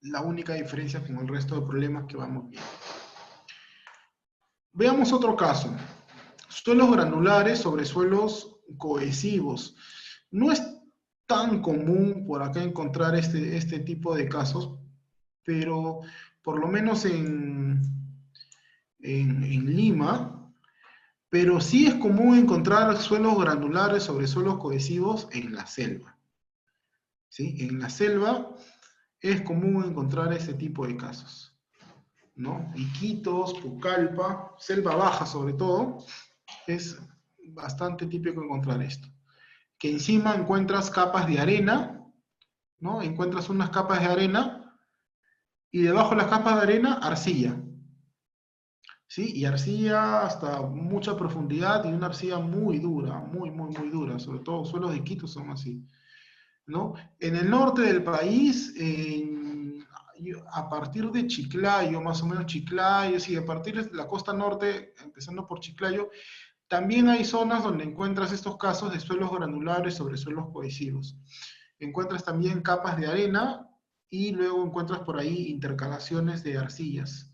la única diferencia con el resto de problemas que vamos viendo. Veamos otro caso. Suelos granulares sobre suelos cohesivos. No es tan común por acá encontrar este tipo de casos, pero por lo menos en Lima pero sí es común encontrar suelos granulares sobre suelos cohesivos en la selva. ¿Sí? En la selva es común encontrar ese tipo de casos, ¿no? Iquitos, Pucallpa, selva baja sobre todo, es bastante típico encontrar esto. Que encima encuentras capas de arena, ¿no? Encuentras unas capas de arena y debajo de las capas de arena, arcilla. ¿Sí? Y arcilla hasta mucha profundidad y una arcilla muy dura, muy dura, sobre todo suelos de Quito son así, ¿no? En el norte del país, a partir de Chiclayo, más o menos Chiclayo, sí, a partir de la costa norte, empezando por Chiclayo, también hay zonas donde encuentras estos casos de suelos granulares sobre suelos cohesivos. Encuentras también capas de arena y luego encuentras por ahí intercalaciones de arcillas.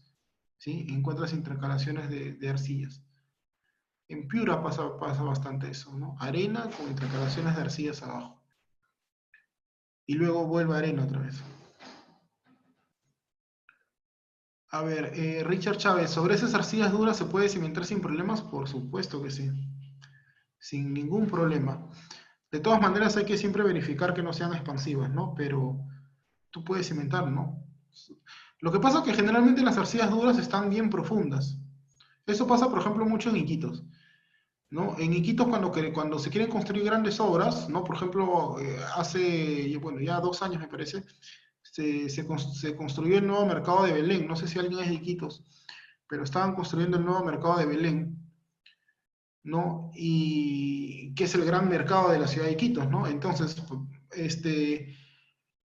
¿Sí? Encuentras intercalaciones de arcillas. En Piura pasa bastante eso, ¿no? Arena con intercalaciones de arcillas abajo. Y luego vuelve arena otra vez. A ver, Richard Chávez, ¿sobre esas arcillas duras se puede cimentar sin problemas? Por supuesto que sí. Sin ningún problema. De todas maneras hay que siempre verificar que no sean expansivas, ¿no? Pero tú puedes cimentar, ¿no? Lo que pasa es que generalmente las arcillas duras están bien profundas. Eso pasa, por ejemplo, mucho en Iquitos, ¿no? En Iquitos cuando se quieren construir grandes obras, ¿no? Por ejemplo, hace, bueno, ya 2 años me parece, se construyó el nuevo mercado de Belén. No sé si alguien es de Iquitos, pero estaban construyendo el nuevo mercado de Belén, ¿no? Y que es el gran mercado de la ciudad de Iquitos, ¿no? Entonces, este,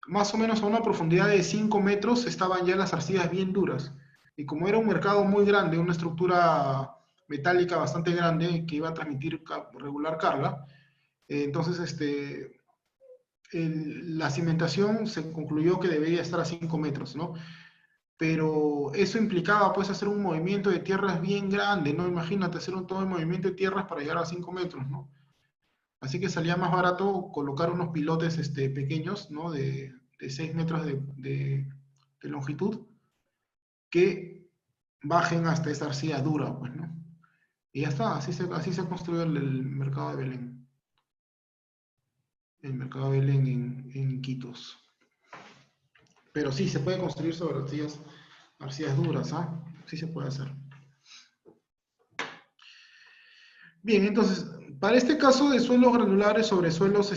más o menos a una profundidad de 5 metros estaban ya las arcillas bien duras. Y como era un mercado muy grande, una estructura metálica bastante grande que iba a transmitir regular carga, entonces la cimentación se concluyó que debería estar a 5 metros, ¿no? Pero eso implicaba pues hacer un movimiento de tierras bien grande, ¿no? Imagínate hacer todo el movimiento de tierras para llegar a 5 metros, ¿no? Así que salía más barato colocar unos pilotes pequeños, ¿no? De 6 metros de longitud, que bajen hasta esa arcilla dura, pues, ¿no? Y ya está, así se construyó el mercado de Belén. El mercado de Belén en Iquitos. Pero sí, se puede construir sobre arcillas duras, ¿ah? Sí se puede hacer. Bien, entonces, para este caso de suelos granulares sobre suelos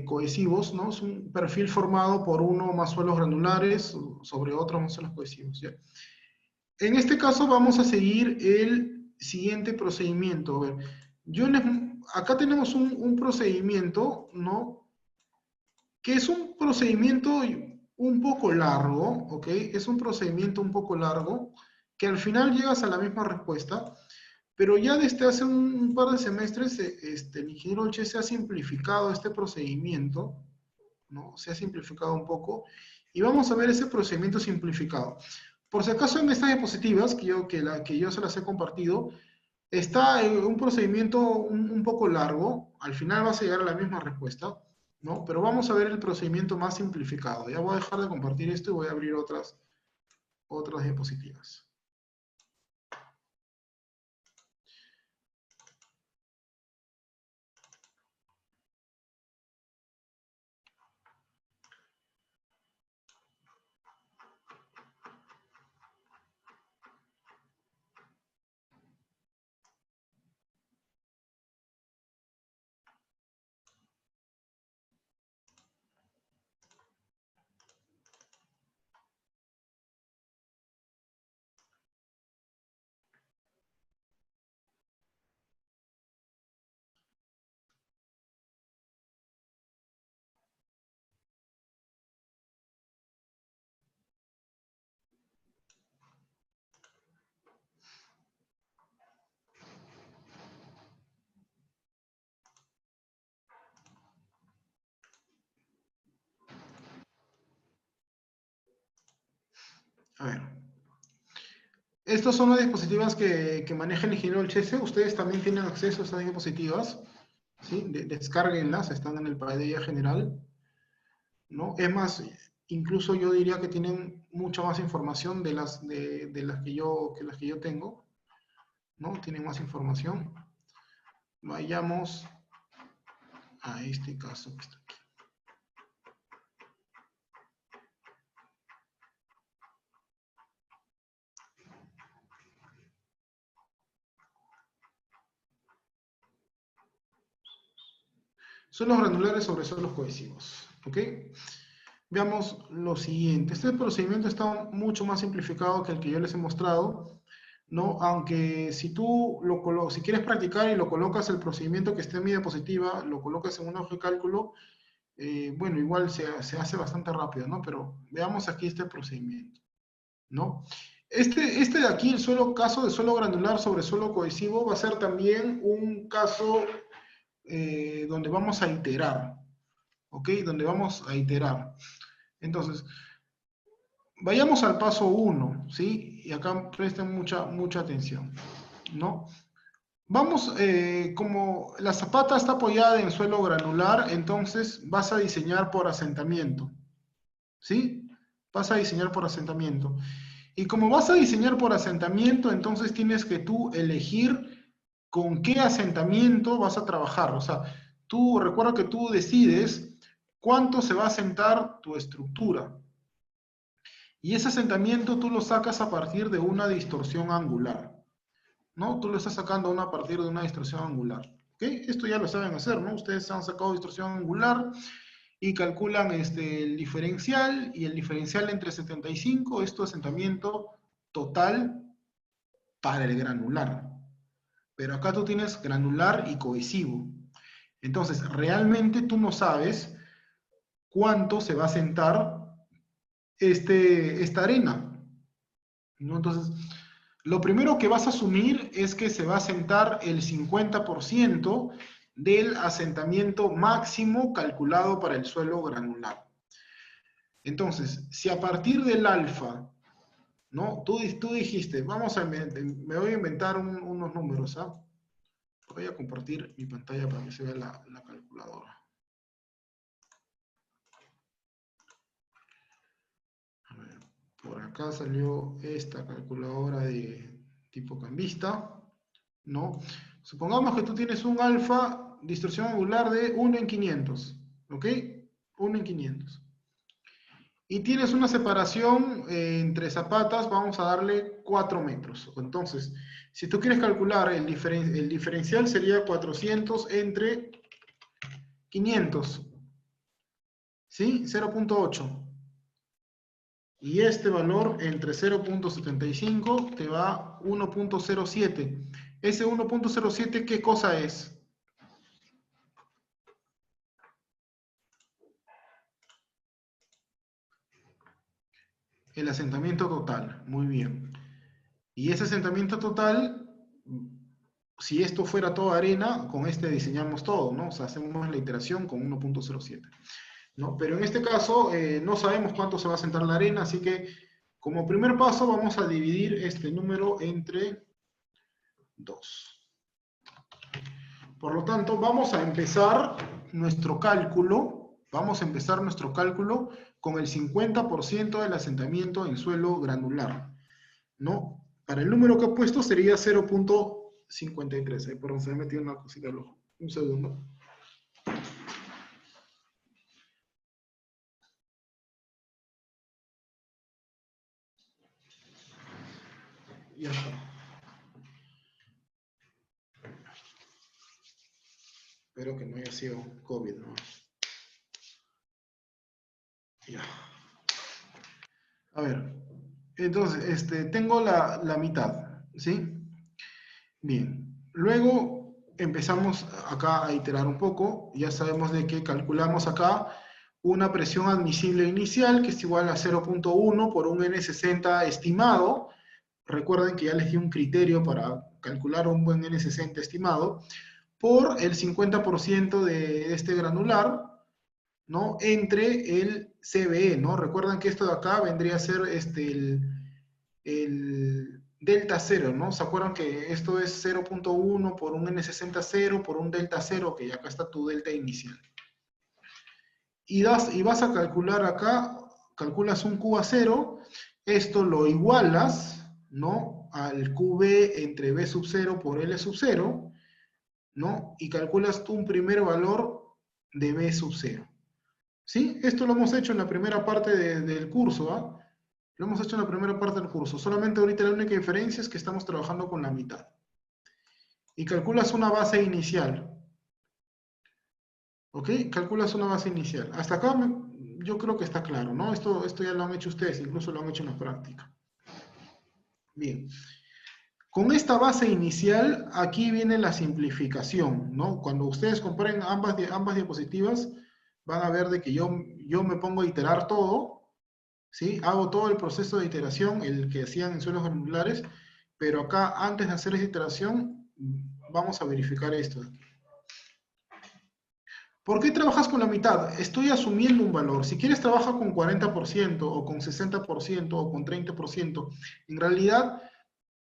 cohesivos, ¿no? Es un perfil formado por uno o más suelos granulares sobre otros más suelos cohesivos, ¿ya? En este caso vamos a seguir el siguiente procedimiento. A ver, acá tenemos un procedimiento, ¿no? Que es un procedimiento un poco largo, ¿ok? Es un procedimiento un poco largo, que al final llegas a la misma respuesta, pero ya desde hace un par de semestres el ingeniero Olche se ha simplificado este procedimiento, ¿no? Se ha simplificado un poco, y vamos a ver ese procedimiento simplificado. Por si acaso en estas diapositivas, que yo se las he compartido, está un procedimiento un poco largo, al final vas a llegar a la misma respuesta, ¿no? Pero vamos a ver el procedimiento más simplificado. Ya voy a dejar de compartir esto y voy a abrir otras diapositivas. A ver. Estas son las diapositivas que maneja el ingeniero del Chese. Ustedes también tienen acceso a estas diapositivas, ¿sí? Descárguenlas, están en el pantalla general, ¿no? Es más, incluso yo diría que tienen mucha más información de las que yo tengo, ¿no? Tienen más información. Vayamos a este caso que está aquí. Suelos granulares sobre suelos cohesivos, ¿ok? Veamos lo siguiente. Este procedimiento está mucho más simplificado que el que yo les he mostrado, ¿no? Aunque si tú si quieres practicar y lo colocas el procedimiento que esté en mi diapositiva, lo colocas en un hoja de cálculo, bueno, igual se hace bastante rápido, ¿no? Pero veamos aquí este procedimiento, ¿no? Este de aquí, el caso de suelo granular sobre suelo cohesivo, va a ser también un caso donde vamos a iterar, ¿ok? Donde vamos a iterar. Entonces, vayamos al paso 1, ¿sí? Y acá presten mucha atención, ¿no? Vamos, como la zapata está apoyada en suelo granular, entonces vas a diseñar por asentamiento, ¿sí? Vas a diseñar por asentamiento. Y como vas a diseñar por asentamiento, entonces tienes que tú elegir con qué asentamiento vas a trabajar. O sea, tú recuerda que tú decides cuánto se va a asentar tu estructura. Y ese asentamiento tú lo sacas a partir de una distorsión angular, ¿no? Tú lo estás sacando a partir de una distorsión angular. ¿Ok? Esto ya lo saben hacer, ¿no? Ustedes han sacado distorsión angular y calculan el diferencial, y el diferencial entre 75 es tu asentamiento total para el granular. Pero acá tú tienes granular y cohesivo. Entonces, realmente tú no sabes cuánto se va a asentar esta arena, ¿no? Entonces, lo primero que vas a asumir es que se va a asentar el 50% del asentamiento máximo calculado para el suelo granular. Entonces, si a partir del alfa, ¿no? Tú dijiste, me voy a inventar unos números, ¿ah? Voy a compartir mi pantalla para que se vea la calculadora. A ver, por acá salió esta calculadora de tipo cambista, ¿no? Supongamos que tú tienes un alfa, distorsión angular de 1 en 500, ¿ok? 1 en 500. Y tienes una separación entre zapatas, vamos a darle 4 metros. Entonces, si tú quieres calcular el diferencial sería 400 entre 500, ¿sí? 0.8. Y este valor entre 0.75 te va 1.07. Ese 1.07, ¿qué cosa es? El asentamiento total. Muy bien. Y ese asentamiento total, si esto fuera toda arena, con este diseñamos todo, ¿no? O sea, hacemos la iteración con 1.07, ¿no? Pero en este caso no sabemos cuánto se va a asentar la arena, así que como primer paso vamos a dividir este número entre 2. Por lo tanto, vamos a empezar nuestro cálculo con el 50% del asentamiento en suelo granular, ¿no? Para el número que he puesto sería 0.53. Perdón, se me metió una cosita al ojo. Un segundo. Ya está. Espero que no haya sido COVID, ¿no? Ya. A ver, entonces, tengo la mitad, ¿sí? Bien, luego empezamos acá a iterar un poco. Ya sabemos de que calculamos acá una presión admisible inicial, que es igual a 0.1 por un N60 estimado. Recuerden que ya les di un criterio para calcular un buen N60 estimado, por el 50% de este granular, ¿no? Entre el CBE, ¿no? Recuerden que esto de acá vendría a ser el delta 0, ¿no? ¿Se acuerdan que esto es 0.1 por un N60 0 por un delta 0, que ya acá está tu delta inicial? Y vas a calcular acá, calculas un Q a 0, esto lo igualas, ¿no? Al QB entre B sub 0 por L sub 0, ¿no? Y calculas tú un primer valor de B sub 0. ¿Sí? Esto lo hemos hecho en la primera parte del curso, ¿ah? Lo hemos hecho en la primera parte del curso. Solamente ahorita la única diferencia es que estamos trabajando con la mitad. Y calculas una base inicial. ¿Ok? Calculas una base inicial. Hasta acá yo creo que está claro, ¿no? Esto ya lo han hecho ustedes, incluso lo han hecho en la práctica. Bien. Con esta base inicial, aquí viene la simplificación, ¿no? Cuando ustedes comparen ambas diapositivas, van a ver de que yo me pongo a iterar todo, ¿sí? Hago todo el proceso de iteración, el que hacían en suelos granulares, pero acá, antes de hacer esa iteración, vamos a verificar esto. ¿Por qué trabajas con la mitad? Estoy asumiendo un valor. Si quieres, trabaja con 40% o con 60% o con 30%. En realidad,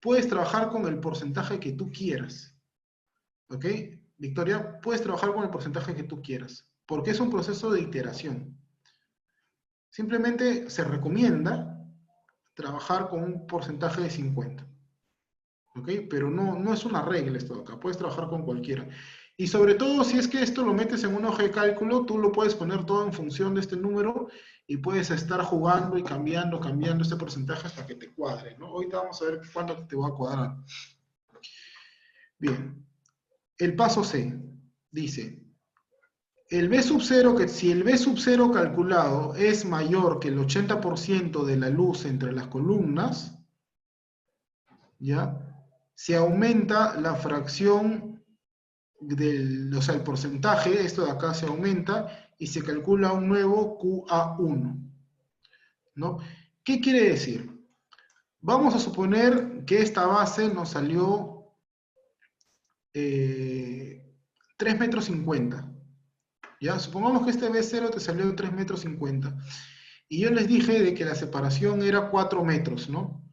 puedes trabajar con el porcentaje que tú quieras. ¿Ok? Victoria, puedes trabajar con el porcentaje que tú quieras. Porque es un proceso de iteración. Simplemente se recomienda trabajar con un porcentaje de 50. ¿Ok? Pero no es una regla esto de acá. Puedes trabajar con cualquiera. Y sobre todo, si es que esto lo metes en una hoja de cálculo, tú lo puedes poner todo en función de este número y puedes estar jugando y cambiando este porcentaje hasta que te cuadre, ¿no? Ahorita vamos a ver cuándo te va a cuadrar. Bien. El paso C dice, el B sub 0, si el B sub 0 calculado es mayor que el 80% de la luz entre las columnas, ¿ya? Se aumenta la fracción o sea, el porcentaje, esto de acá se aumenta y se calcula un nuevo QA1, ¿no? ¿Qué quiere decir? Vamos a suponer que esta base nos salió 3,50 metros. ¿Ya? Supongamos que este B0 te salió 3,50 metros. Y yo les dije de que la separación era 4 metros, ¿no?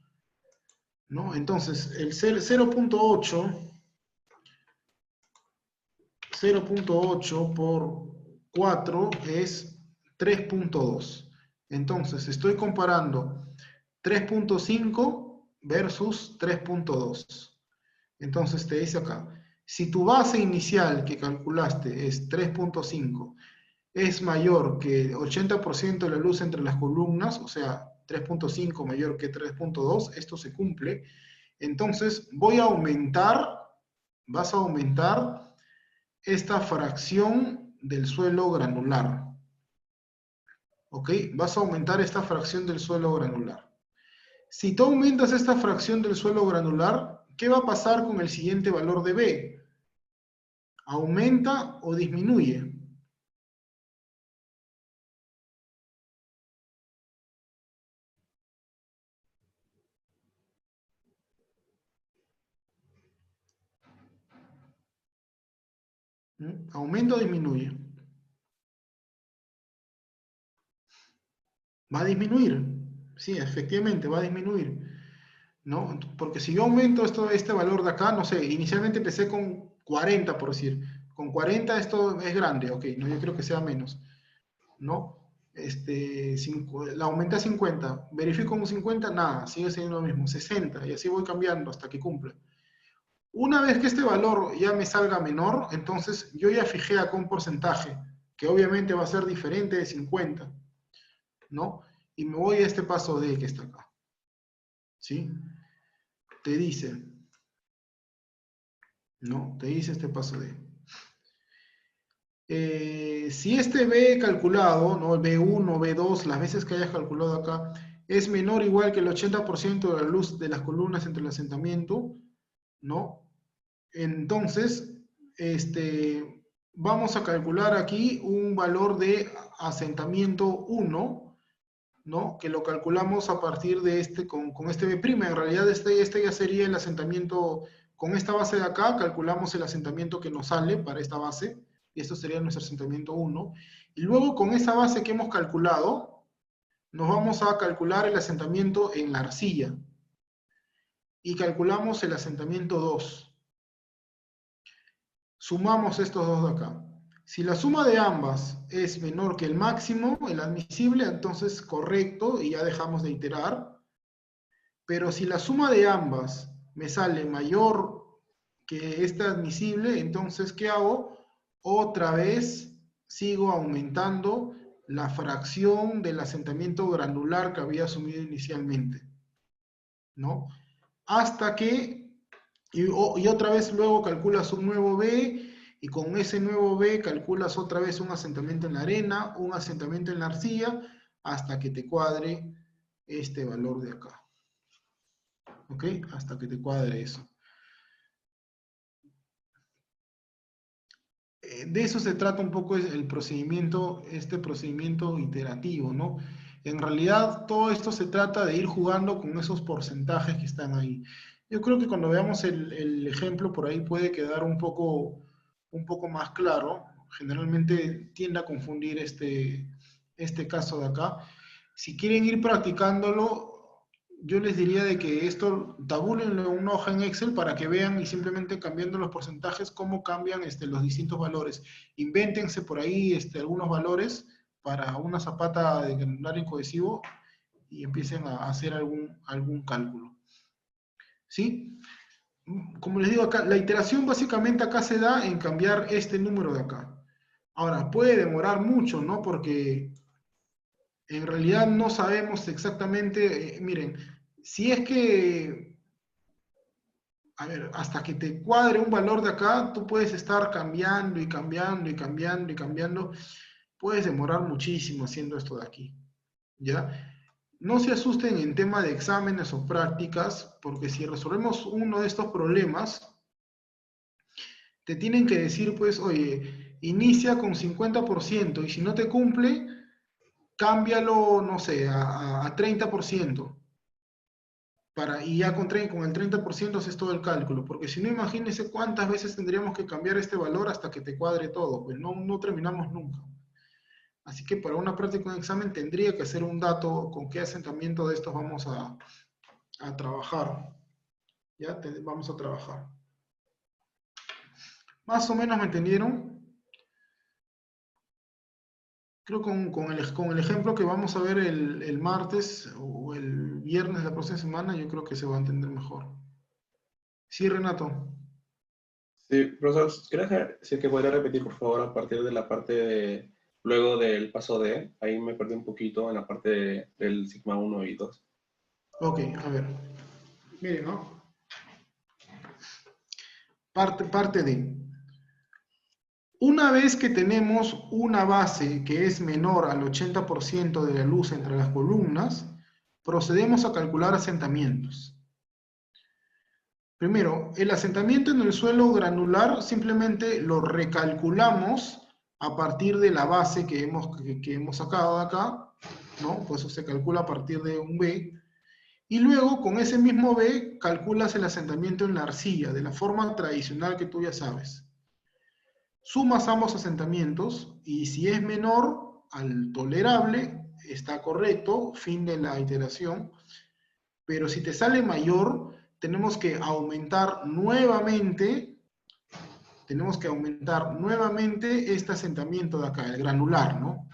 Entonces, el 0.8 por 4 es 3.2. Entonces, estoy comparando 3.5 versus 3.2. Entonces, te dice acá, si tu base inicial que calculaste es 3.5, es mayor que 80% de la luz entre las columnas, o sea, 3.5 mayor que 3.2, esto se cumple. Entonces, vas a aumentar esta fracción del suelo granular. ¿Ok? Vas a aumentar esta fracción del suelo granular. Si tú aumentas esta fracción del suelo granular, ¿qué va a pasar con el siguiente valor de B? ¿Aumenta o disminuye? ¿Aumenta o disminuye? Va a disminuir. Sí, efectivamente, va a disminuir, ¿no? Porque si yo aumento este valor de acá, no sé, inicialmente empecé con 40, por decir. Con 40 esto es grande, ok, no, yo creo que sea menos, ¿no? La aumenté a 50, verifico un 50, nada, sigue siendo lo mismo, 60, y así voy cambiando hasta que cumpla. Una vez que este valor ya me salga menor, entonces yo ya fijé acá un porcentaje, que obviamente va a ser diferente de 50, ¿no? Y me voy a este paso D que está acá, ¿sí? Te dice, ¿no? Te dice este paso D. Si este B calculado, ¿no? El B1, B2, las veces que hayas calculado acá, es menor o igual que el 80% de la luz de las columnas entre el asentamiento, ¿no? Entonces, vamos a calcular aquí un valor de asentamiento 1, ¿no? Que lo calculamos a partir de con este B'. En realidad, este ya sería el asentamiento, con esta base de acá, calculamos el asentamiento que nos sale para esta base, y esto sería nuestro asentamiento 1. Y luego, con esa base que hemos calculado, nos vamos a calcular el asentamiento en la arcilla. Y calculamos el asentamiento 2. Sumamos estos dos de acá. Si la suma de ambas es menor que el máximo, el admisible, entonces correcto, y ya dejamos de iterar. Pero si la suma de ambas me sale mayor que esta admisible, entonces, ¿qué hago? Otra vez sigo aumentando la fracción del asentamiento granular que había asumido inicialmente, ¿no? Hasta que, y otra vez luego calculas un nuevo B, y con ese nuevo B calculas otra vez un asentamiento en la arena, un asentamiento en la arcilla, hasta que te cuadre este valor de acá. ¿Ok? Hasta que te cuadre eso. De eso se trata un poco el procedimiento, este procedimiento iterativo, ¿no? En realidad, todo esto se trata de ir jugando con esos porcentajes que están ahí. Yo creo que cuando veamos el ejemplo por ahí puede quedar un poco más claro. Generalmente tiende a confundir este caso de acá. Si quieren ir practicándolo, yo les diría de que esto tabúlenlo en una hoja en Excel para que vean y simplemente cambiando los porcentajes cómo cambian los distintos valores. Invéntense por ahí algunos valores para una zapata de granular cohesivo y empiecen a hacer algún cálculo. ¿Sí? Como les digo acá, la iteración básicamente acá se da en cambiar este número de acá. Ahora, puede demorar mucho, ¿no? Porque en realidad no sabemos exactamente, miren, si es que, a ver, hasta que te cuadre un valor de acá, tú puedes estar cambiando y cambiando y cambiando y cambiando. Puedes demorar muchísimo haciendo esto de aquí, ¿ya? No se asusten en tema de exámenes o prácticas, porque si resolvemos uno de estos problemas, te tienen que decir, pues, oye, inicia con 50% y si no te cumple, cámbialo, no sé, a 30%. Y ya con el 30% haces todo el cálculo, porque si no, imagínense cuántas veces tendríamos que cambiar este valor hasta que te cuadre todo, pues no terminamos nunca. Así que para una práctica, un examen, tendría que ser un dato con qué asentamiento de estos vamos a trabajar. ¿Ya? Vamos a trabajar. ¿Más o menos me entendieron? Creo con el ejemplo que vamos a ver el martes o el viernes de la próxima semana, yo creo que se va a entender mejor. Sí, Renato. Sí, profesor, creo que sí que podría repetir, por favor, a partir de la parte de, luego del paso D, ahí me perdí un poquito en la parte del sigma 1 y 2. Ok, a ver. Miren, ¿no? Parte D. Una vez que tenemos una base que es menor al 80% de la luz entre las columnas, procedemos a calcular asentamientos. Primero, el asentamiento en el suelo granular simplemente lo recalculamos a partir de la base que hemos sacado de acá, ¿no? Pues eso se calcula a partir de un B. Y luego, con ese mismo B, calculas el asentamiento en la arcilla, de la forma tradicional que tú ya sabes. Sumas ambos asentamientos y si es menor al tolerable, está correcto, fin de la iteración. Pero si te sale mayor, tenemos que aumentar nuevamente este asentamiento de acá, el granular, ¿no?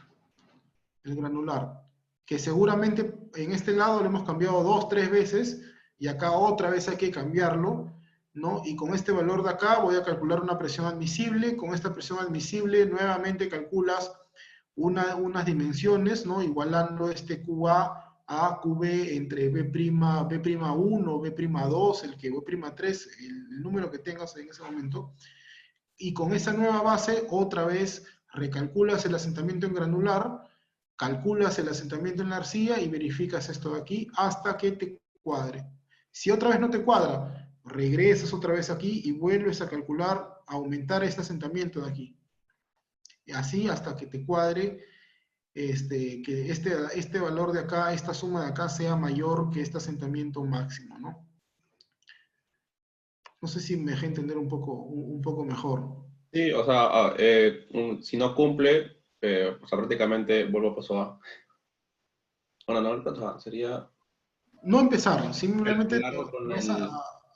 El granular, que seguramente en este lado lo hemos cambiado 2, 3 veces, y acá otra vez hay que cambiarlo, ¿no? Y con este valor de acá voy a calcular una presión admisible, con esta presión admisible nuevamente calculas unas dimensiones, ¿no? Igualando este QA a QB entre B'1, B'2, B'3, el número que tengas en ese momento, y con esa nueva base otra vez recalculas el asentamiento en granular, calculas el asentamiento en la arcilla y verificas esto de aquí hasta que te cuadre. Si otra vez no te cuadra, regresas otra vez aquí y vuelves a calcular, aumentar este asentamiento de aquí. Y así hasta que te cuadre que este valor de acá, esta suma de acá sea mayor que este asentamiento máximo, ¿no? No sé si me dejé entender un poco mejor. Sí, o sea, si no cumple, o sea, prácticamente vuelvo a paso A. Bueno, no, el paso A sería No empezar, simplemente calcularlo con vas el...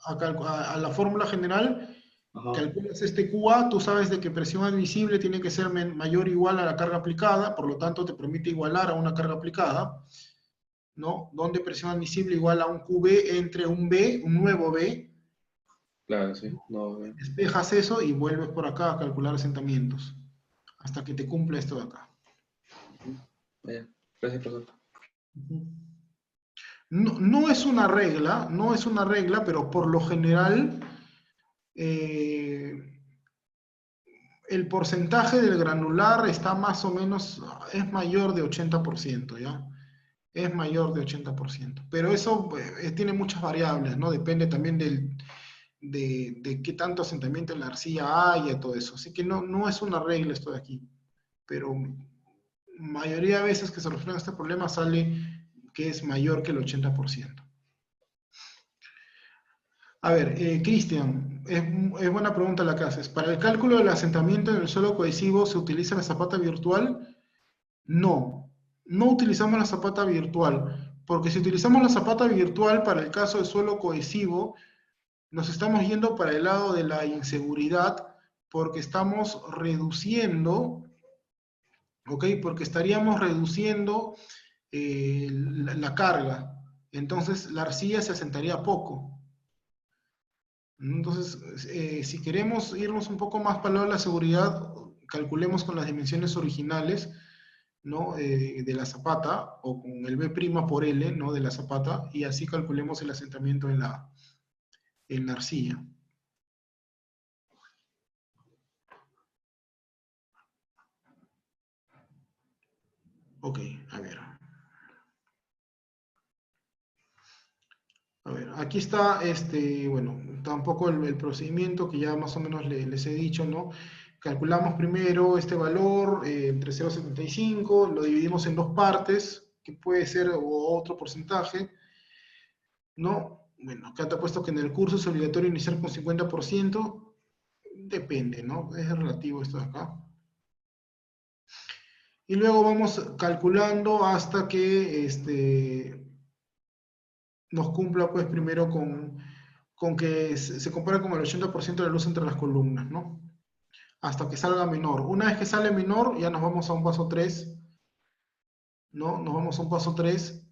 a la fórmula general, Ajá. calculas este QA, tú sabes de que presión admisible tiene que ser mayor o igual a la carga aplicada, por lo tanto te permite igualar a una carga aplicada, ¿no? Donde presión admisible igual a un QB entre un B, un nuevo B. Claro, sí. No, Despejas eso y vuelves por acá a calcular asentamientos. Hasta que te cumpla esto de acá. gracias, profesor. No, no es una regla, pero por lo general el porcentaje del granular está más o menos, es mayor de 80%, ¿ya? Es mayor de 80%. Pero eso tiene muchas variables, ¿no? Depende también de qué tanto asentamiento en la arcilla haya, todo eso. Así que no es una regla esto de aquí. Pero mayoría de veces que se refiere a este problema sale que es mayor que el 80%. A ver, Cristian, es buena pregunta la que haces. ¿Para el cálculo del asentamiento en el suelo cohesivo se utiliza la zapata virtual? No, no utilizamos la zapata virtual, porque si utilizamos la zapata virtual para el caso de suelo cohesivo, nos estamos yendo para el lado de la inseguridad, porque estamos reduciendo, ¿ok? Porque estaríamos reduciendo la carga. Entonces la arcilla se asentaría poco. Entonces, si queremos irnos un poco más para el lado de la seguridad, calculemos con las dimensiones originales, ¿no? De la zapata, o con el B' por L, ¿no? De la zapata, y así calculemos el asentamiento en la arcilla. Ok, a ver. A ver, aquí está, bueno, tampoco el procedimiento que ya más o menos les he dicho, ¿no? Calculamos primero este valor entre 0,75, lo dividimos en dos partes, que puede ser otro porcentaje, ¿no? Bueno, acá te ha puesto que en el curso es obligatorio iniciar con 50%, depende, ¿no? Es relativo esto de acá. Y luego vamos calculando hasta que nos cumpla, pues, primero con que se compara con el 80% de la luz entre las columnas, ¿no? Hasta que salga menor. Una vez que sale menor, ya nos vamos a un paso 3, ¿no? Nos vamos a un paso 3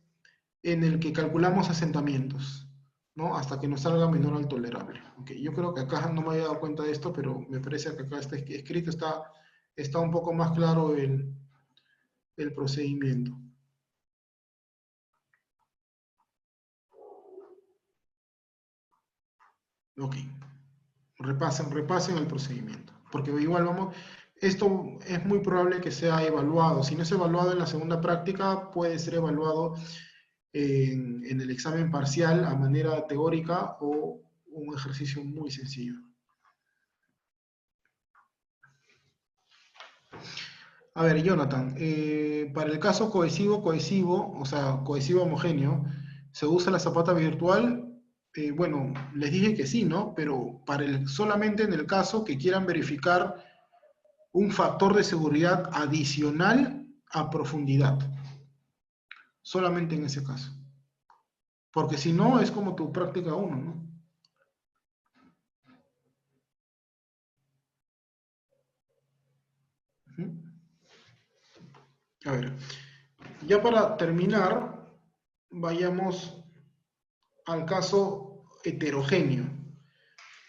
en el que calculamos asentamientos, ¿no? Hasta que nos salga menor al tolerable. Okay. Yo creo que acá no me había dado cuenta de esto, pero me parece que acá está escrito, está un poco más claro el procedimiento. Ok. Repasen el procedimiento. Porque igual esto es muy probable que sea evaluado. Si no es evaluado en la segunda práctica, puede ser evaluado en el examen parcial a manera teórica o un ejercicio muy sencillo. A ver, Jonathan, para el caso cohesivo, o sea, cohesivo homogéneo, ¿se usa la zapata virtual? Bueno, les dije que sí, ¿no? Pero solamente en el caso que quieran verificar un factor de seguridad adicional a profundidad. Solamente en ese caso. Porque si no, es como tu práctica 1, ¿no? A ver, ya para terminar, vayamos al caso heterogéneo.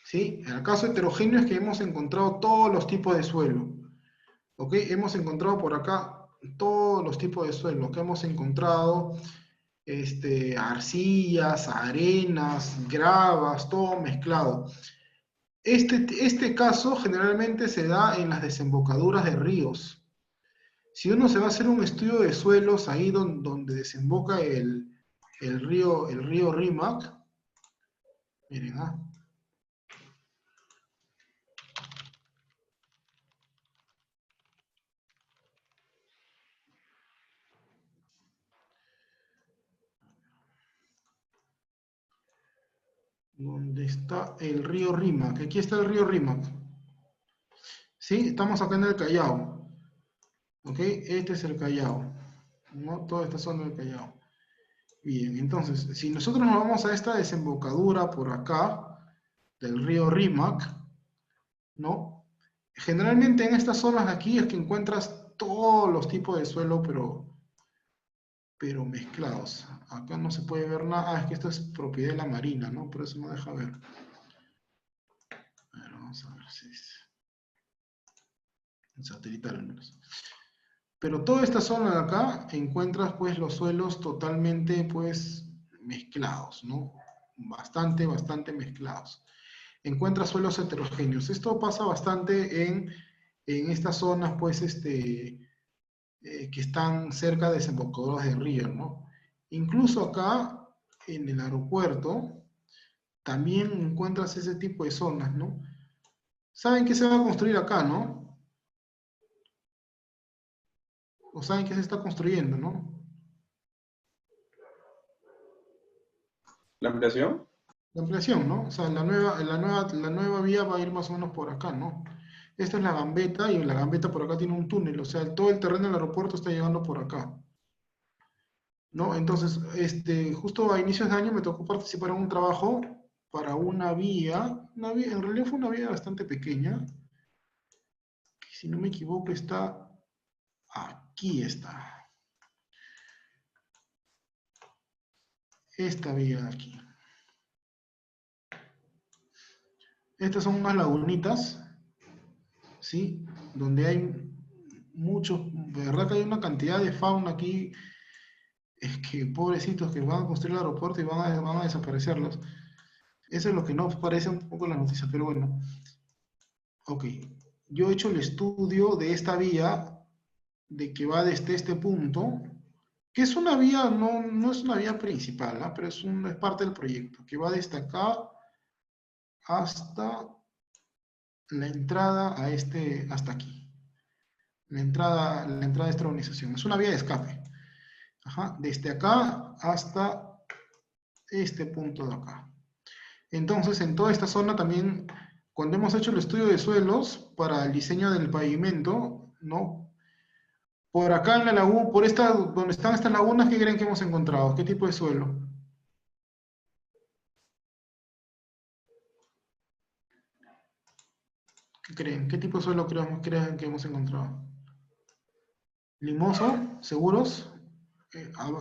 ¿Sí? En el caso heterogéneo es que hemos encontrado todos los tipos de suelo. ¿Ok? Hemos encontrado por acá todos los tipos de suelo que hemos encontrado, arcillas, arenas, gravas, todo mezclado. Este caso generalmente se da en las desembocaduras de ríos. Si uno se va a hacer un estudio de suelos ahí donde desemboca el río Rímac, miren, donde está el río Rímac. Aquí está el río Rímac. ¿Sí? Estamos acá en el Callao. ¿Ok? Este es el Callao. ¿No? Toda esta zona del Callao. Bien, entonces, si nosotros nos vamos a esta desembocadura por acá, del río Rímac, ¿no? Generalmente en estas zonas de aquí es que encuentras todos los tipos de suelo, pero mezclados. acá no se puede ver nada. Ah, es que esto es propiedad de la marina, ¿no? Por eso no deja ver. A ver, vamos a ver si es en satelital al menos. Pero toda esta zona de acá encuentras pues los suelos totalmente pues mezclados, ¿no? Bastante mezclados. Encuentras suelos heterogéneos. Esto pasa bastante en estas zonas pues que están cerca de desembocaduras de río, ¿no? Incluso acá en el aeropuerto también encuentras ese tipo de zonas, ¿no? ¿Saben qué se va a construir acá, no? O saben qué se está construyendo, ¿no? ¿La ampliación? La ampliación, ¿no? O sea, la nueva vía va a ir más o menos por acá, ¿no? Esta es la gambeta y la gambeta por acá tiene un túnel, o sea, todo el terreno del aeropuerto está llegando por acá, ¿no? Entonces, justo a inicios de año me tocó participar en un trabajo para una vía, en realidad fue una vía bastante pequeña, que si no me equivoco aquí está, esta vía de aquí. Estas son unas lagunitas, ¿sí? Donde hay muchos, de verdad que hay una cantidad de fauna aquí, es que pobrecitos que van a construir el aeropuerto y van a desaparecerlos. Eso es lo que no parece un poco la noticia, pero bueno. Ok, yo he hecho el estudio de esta vía, de que va desde este punto, que es una vía, no es una vía principal, ¿ah? Pero es parte del proyecto, que va desde acá hasta la entrada hasta aquí. La entrada de esta organización. Es una vía de escape. Ajá, desde acá hasta este punto de acá. Entonces, en toda esta zona también, cuando hemos hecho el estudio de suelos para el diseño del pavimento, ¿no? Por acá en la laguna, donde están estas lagunas, ¿qué creen que hemos encontrado? ¿Qué tipo de suelo? ¿Qué creen? ¿Qué tipo de suelo creen que hemos encontrado? ¿Limoso? ¿Seguros?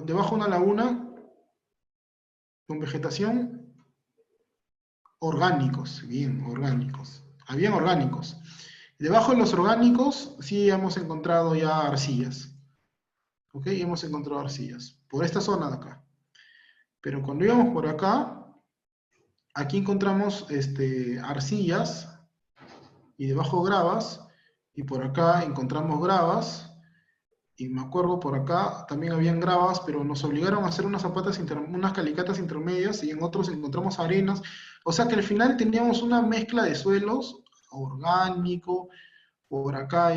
Debajo de una laguna con vegetación, orgánicos, bien, orgánicos. Habían orgánicos. Debajo de los orgánicos sí hemos encontrado ya arcillas. ¿Ok? Hemos encontrado arcillas. Por esta zona de acá. Pero cuando íbamos por acá, aquí encontramos arcillas y debajo gravas. Y por acá encontramos gravas. Y me acuerdo por acá también habían gravas, pero nos obligaron a hacer unas calicatas intermedias y en otros encontramos arenas. O sea que al final teníamos una mezcla de suelos orgánico, por acá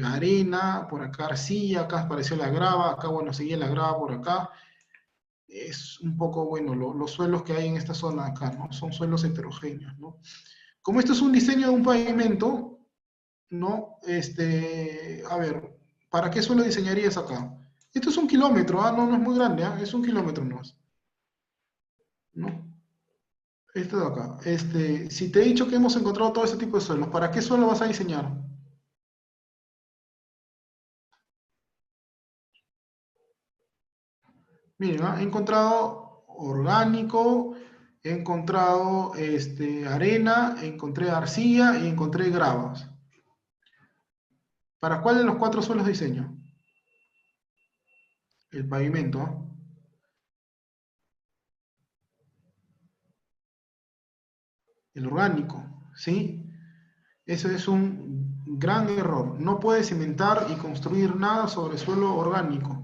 arena, por acá arcilla, acá apareció la grava, acá bueno, seguía la grava por acá. Es un poco, bueno, los suelos que hay en esta zona acá, ¿no? Son suelos heterogéneos, ¿no? Como esto es un diseño de un pavimento, ¿no? A ver, ¿para qué suelo diseñarías acá? Esto es 1 kilómetro, no es muy grande, es 1 kilómetro más, ¿no? Esto de acá. Si te he dicho que hemos encontrado todo ese tipo de suelos, ¿para qué suelo vas a diseñar? Miren, he encontrado orgánico, he encontrado arena, encontré arcilla y encontré gravas. ¿Para cuál de los 4 suelos diseño? El pavimento, ¿ah? El orgánico, ¿sí? Eso es un gran error. No puedes cimentar y construir nada sobre suelo orgánico.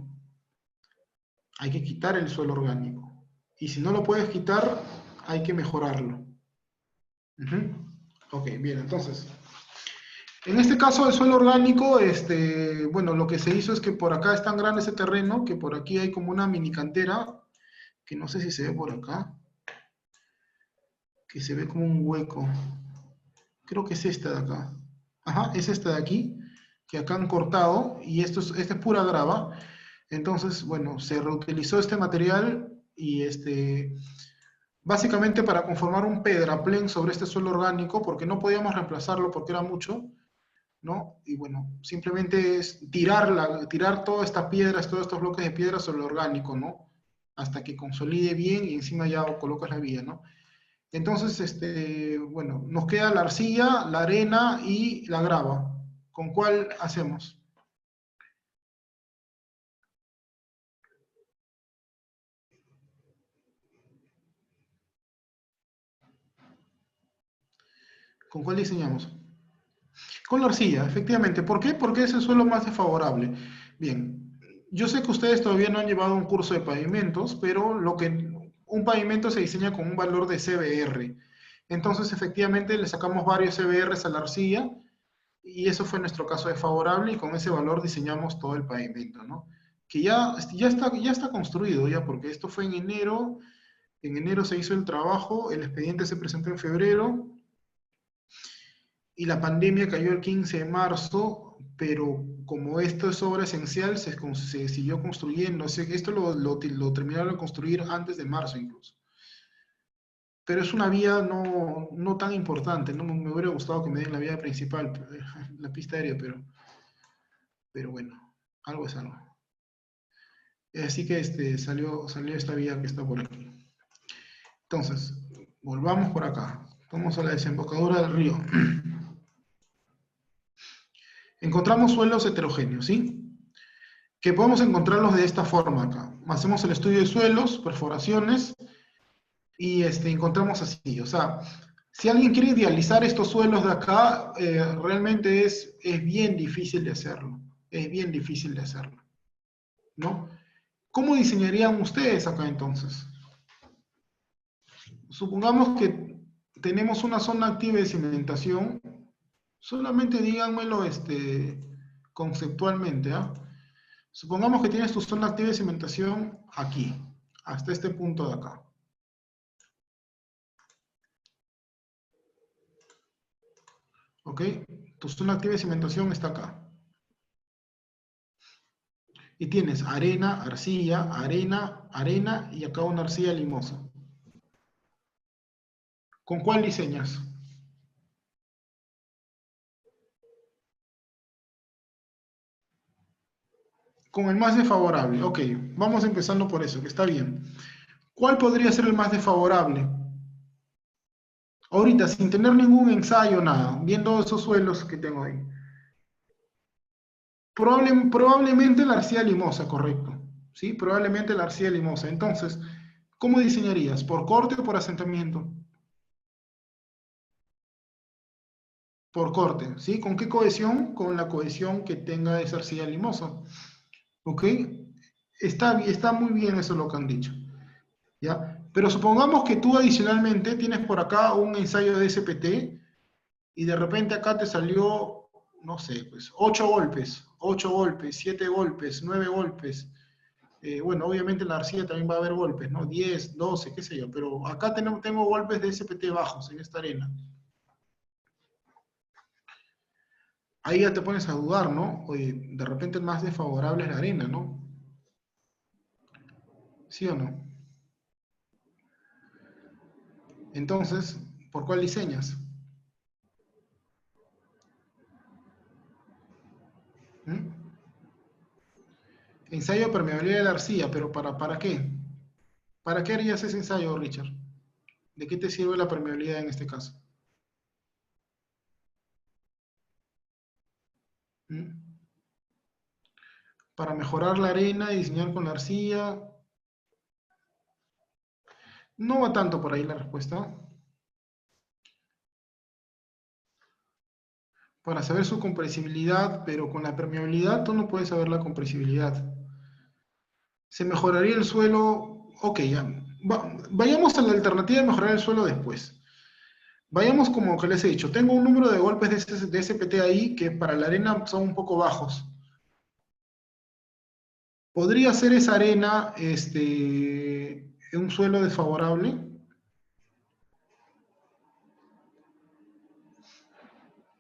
Hay que quitar el suelo orgánico. Y si no lo puedes quitar, hay que mejorarlo. Ok, bien, entonces. En este caso, el suelo orgánico, bueno, lo que se hizo es que por acá es tan grande ese terreno que por aquí hay como una mini cantera, que no sé si se ve por acá, que se ve como un hueco. Creo que es esta de acá. Ajá, es esta de aquí, que acá han cortado, y esta es pura grava. Entonces, bueno, se reutilizó este material y básicamente para conformar un pedraplén sobre este suelo orgánico, porque no podíamos reemplazarlo porque era mucho, ¿no? Y bueno, simplemente es tirar todas estas piedras, todos estos bloques de piedra sobre lo orgánico, ¿no? hasta que consolide bien y encima ya colocas la vía, ¿no? Entonces, bueno, nos queda la arcilla, la arena y la grava. ¿Con cuál hacemos? ¿Con cuál diseñamos? Con la arcilla, efectivamente. ¿Por qué? Porque es el suelo más desfavorable. Bien, yo sé que ustedes todavía no han llevado un curso de pavimentos, pero un pavimento se diseña con un valor de CBR. Entonces, efectivamente, le sacamos varios CBRs a la arcilla y eso fue nuestro caso desfavorable y con ese valor diseñamos todo el pavimento, ¿no? Que ya está construido, ya, porque esto fue en enero se hizo el trabajo, el expediente se presentó en febrero, y la pandemia cayó el 15 de marzo, pero como esto es obra esencial, se siguió construyendo. O sea, esto lo terminaron de construir antes de marzo incluso. Pero es una vía no tan importante, ¿no? Me hubiera gustado que me den la vía principal, la pista aérea, pero bueno, algo es algo. Así que salió esta vía que está por aquí. Entonces, volvamos por acá. Vamos a la desembocadura del río. Encontramos suelos heterogéneos, ¿sí? Que podemos encontrarlos de esta forma acá. Hacemos el estudio de suelos, perforaciones, y encontramos así. O sea, si alguien quiere idealizar estos suelos de acá, realmente es bien difícil de hacerlo. Es bien difícil de hacerlo, ¿no? ¿Cómo diseñarían ustedes acá entonces? Supongamos que tenemos una zona activa de cimentación. Solamente díganmelo conceptualmente, ¿ah? Supongamos que tienes tu zona activa de cimentación aquí, hasta este punto de acá. ¿Ok? Tu zona activa de cimentación está acá. Y tienes arena, arcilla, arena, arena y acá una arcilla limosa. ¿Con cuál diseñas? Con el más desfavorable. Ok, vamos empezando por eso, que está bien. ¿Cuál podría ser el más desfavorable? Ahorita, sin tener ningún ensayo, nada, viendo esos suelos que tengo ahí. Probablemente la arcilla limosa, correcto. ¿Sí? Probablemente la arcilla limosa. Entonces, ¿cómo diseñarías? ¿Por corte o por asentamiento? Por corte, ¿sí? ¿Con qué cohesión? Con la cohesión que tenga esa arcilla limosa. ¿Ok? Está muy bien eso lo que han dicho. ¿Ya? Pero supongamos que tú adicionalmente tienes por acá un ensayo de SPT y de repente acá te salió, no sé, pues 8 golpes, 7 golpes, 9 golpes. Bueno, obviamente en la arcilla también va a haber golpes, ¿no? 10, 12, qué sé yo, pero acá tengo golpes de SPT bajos en esta arena. Ahí ya te pones a dudar, ¿no? Oye, de repente el más desfavorable es la arena, ¿no? ¿Sí o no? Entonces, ¿por cuál diseñas? ¿Mm? Ensayo de permeabilidad de la arcilla, pero ¿para qué? ¿Para qué harías ese ensayo, Richard? ¿De qué te sirve la permeabilidad en este caso? ¿Mm? Para mejorar la arena y diseñar con la arcilla. No va tanto por ahí la respuesta. Para saber su compresibilidad, pero con la permeabilidad tú no puedes saber la compresibilidad. Se mejoraría el suelo. Ok, ya. Vayamos a la alternativa de mejorar el suelo después. Vayamos como que les he dicho. Tengo un número de golpes de SPT ahí que para la arena son un poco bajos. ¿Podría ser esa arena un suelo desfavorable?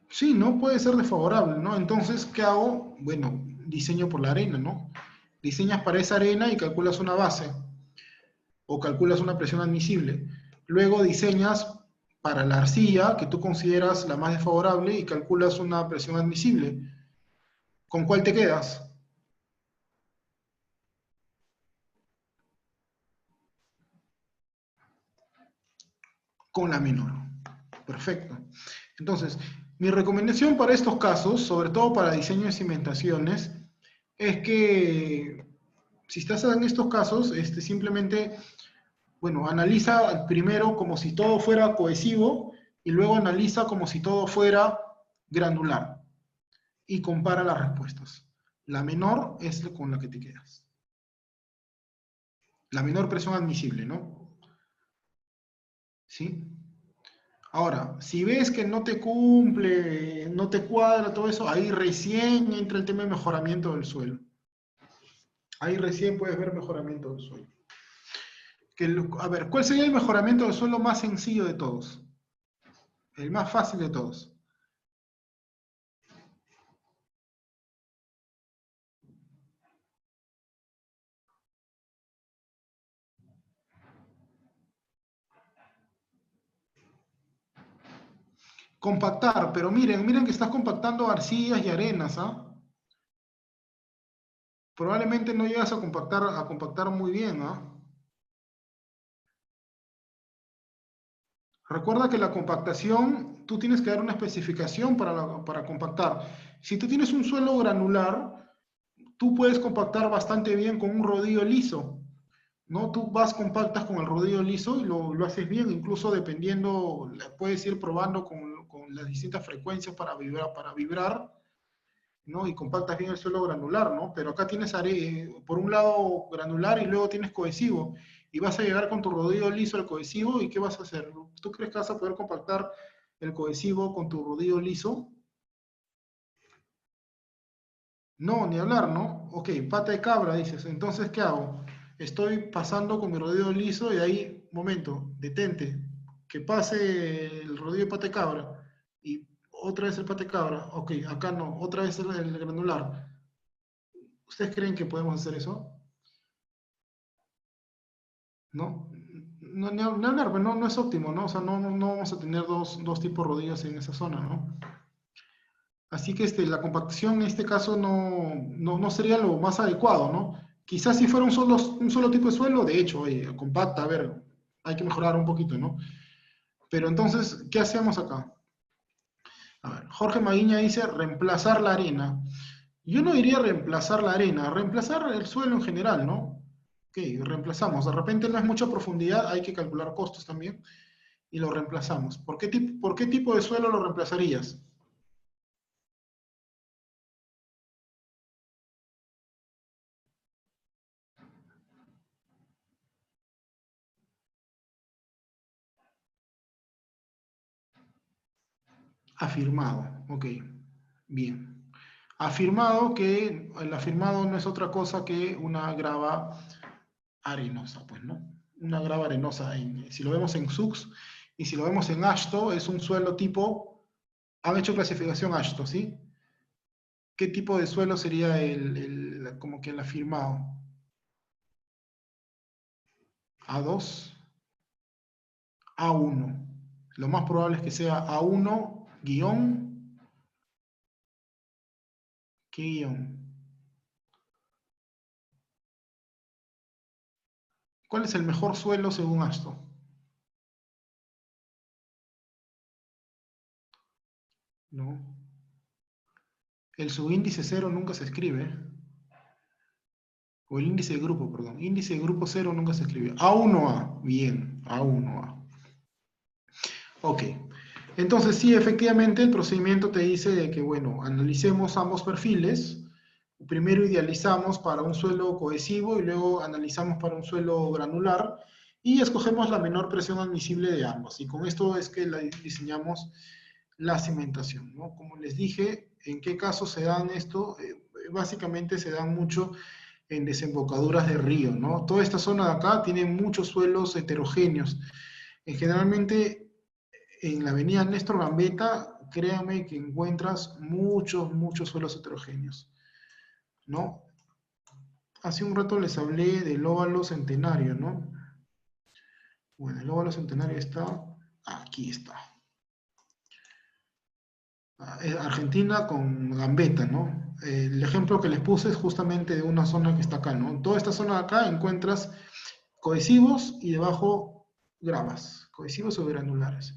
Sí, ¿no? Puede ser desfavorable, ¿no? Entonces, ¿qué hago? Bueno, diseño por la arena, ¿no? Diseñas para esa arena y calculas una base o calculas una presión admisible. Luego diseñas para la arcilla, que tú consideras la más desfavorable, y calculas una presión admisible. ¿Con cuál te quedas? con la menor. Perfecto. Entonces, mi recomendación para estos casos, sobre todo para diseño de cimentaciones, es que si estás en estos casos, simplemente, bueno, analiza primero como si todo fuera cohesivo y luego analiza como si todo fuera granular y compara las respuestas. La menor es con la que te quedas. La menor presión admisible, ¿no? ¿Sí? Ahora, si ves que no te cumple, no te cuadra todo eso, ahí recién entra el tema de mejoramiento del suelo. Ahí recién puedes ver mejoramiento del suelo. A ver, ¿cuál sería el mejoramiento del suelo más sencillo de todos? El más fácil de todos. Compactar, pero miren que estás compactando arcillas y arenas, ¿ah? Probablemente no llegas a compactar muy bien, ¿ah? Recuerda que la compactación, tú tienes que dar una especificación para compactar. Si tú tienes un suelo granular, tú puedes compactar bastante bien con un rodillo liso, ¿no? Tú compactas con el rodillo liso y lo haces bien, incluso dependiendo, puedes ir probando con las distintas frecuencias para vibrar, ¿no? Y compactas bien el suelo granular, ¿no? Pero acá tienes por un lado granular y luego tienes cohesivo. Y vas a llegar con tu rodillo liso al cohesivo y ¿qué vas a hacer? ¿Tú crees que vas a poder compactar el cohesivo con tu rodillo liso? No, ni hablar, ¿no? Ok, pata de cabra, dices. Entonces, ¿qué hago? Estoy pasando con mi rodillo liso y ahí, momento, detente. Que pase el rodillo de pata de cabra. Y otra vez el pata de cabra. Ok, acá no. Otra vez el granular. ¿Ustedes creen que podemos hacer eso? ¿No? No, ni hablar, pero no es óptimo, ¿no? O sea, no vamos a tener dos tipos de rodillas en esa zona, ¿no? Así que la compactación en este caso no sería lo más adecuado, ¿no? Quizás si fuera un solo tipo de suelo, de hecho, oye, compacta, a ver, hay que mejorar un poquito, ¿no? Pero entonces, ¿qué hacemos acá? A ver, Jorge Maguiña dice reemplazar la arena. Yo no diría reemplazar la arena, reemplazar el suelo en general, ¿no? Ok, reemplazamos. De repente no es mucha profundidad, hay que calcular costos también, y lo reemplazamos. ¿Por qué tipo de suelo lo reemplazarías? Afirmado, ok, bien. Afirmado que el afirmado no es otra cosa que una grava arenosa, pues, ¿no? Una grava arenosa, si lo vemos en SUX y si lo vemos en ASHTO, es un suelo tipo, han hecho clasificación ASHTO, ¿sí? ¿Qué tipo de suelo sería como que el afirmado? A2, A1. Lo más probable es que sea A1 guión, ¿qué guión? ¿Cuál es el mejor suelo según ASHTO? ¿No? El subíndice 0 nunca se escribe. O el índice de grupo, perdón. Índice de grupo 0 nunca se escribe. A1A. Bien, A1A. Ok. Entonces, sí, efectivamente, el procedimiento te dice de que, bueno, analicemos ambos perfiles. Primero idealizamos para un suelo cohesivo y luego analizamos para un suelo granular y escogemos la menor presión admisible de ambos. Y con esto es que diseñamos la cimentación, ¿no? Como les dije, ¿en qué casos se dan esto? Básicamente se dan mucho en desembocaduras de río, ¿no? Toda esta zona de acá tiene muchos suelos heterogéneos. Generalmente en la avenida Néstor Gambetta, créanme que encuentras muchos suelos heterogéneos, ¿no? Hace un rato les hablé del óvalo centenario, ¿no? Bueno, el óvalo centenario está, aquí está. Argentina con Gambetta, ¿no? El ejemplo que les puse es justamente de una zona que está acá, ¿no? En toda esta zona de acá encuentras cohesivos y debajo gravas, cohesivos o granulares.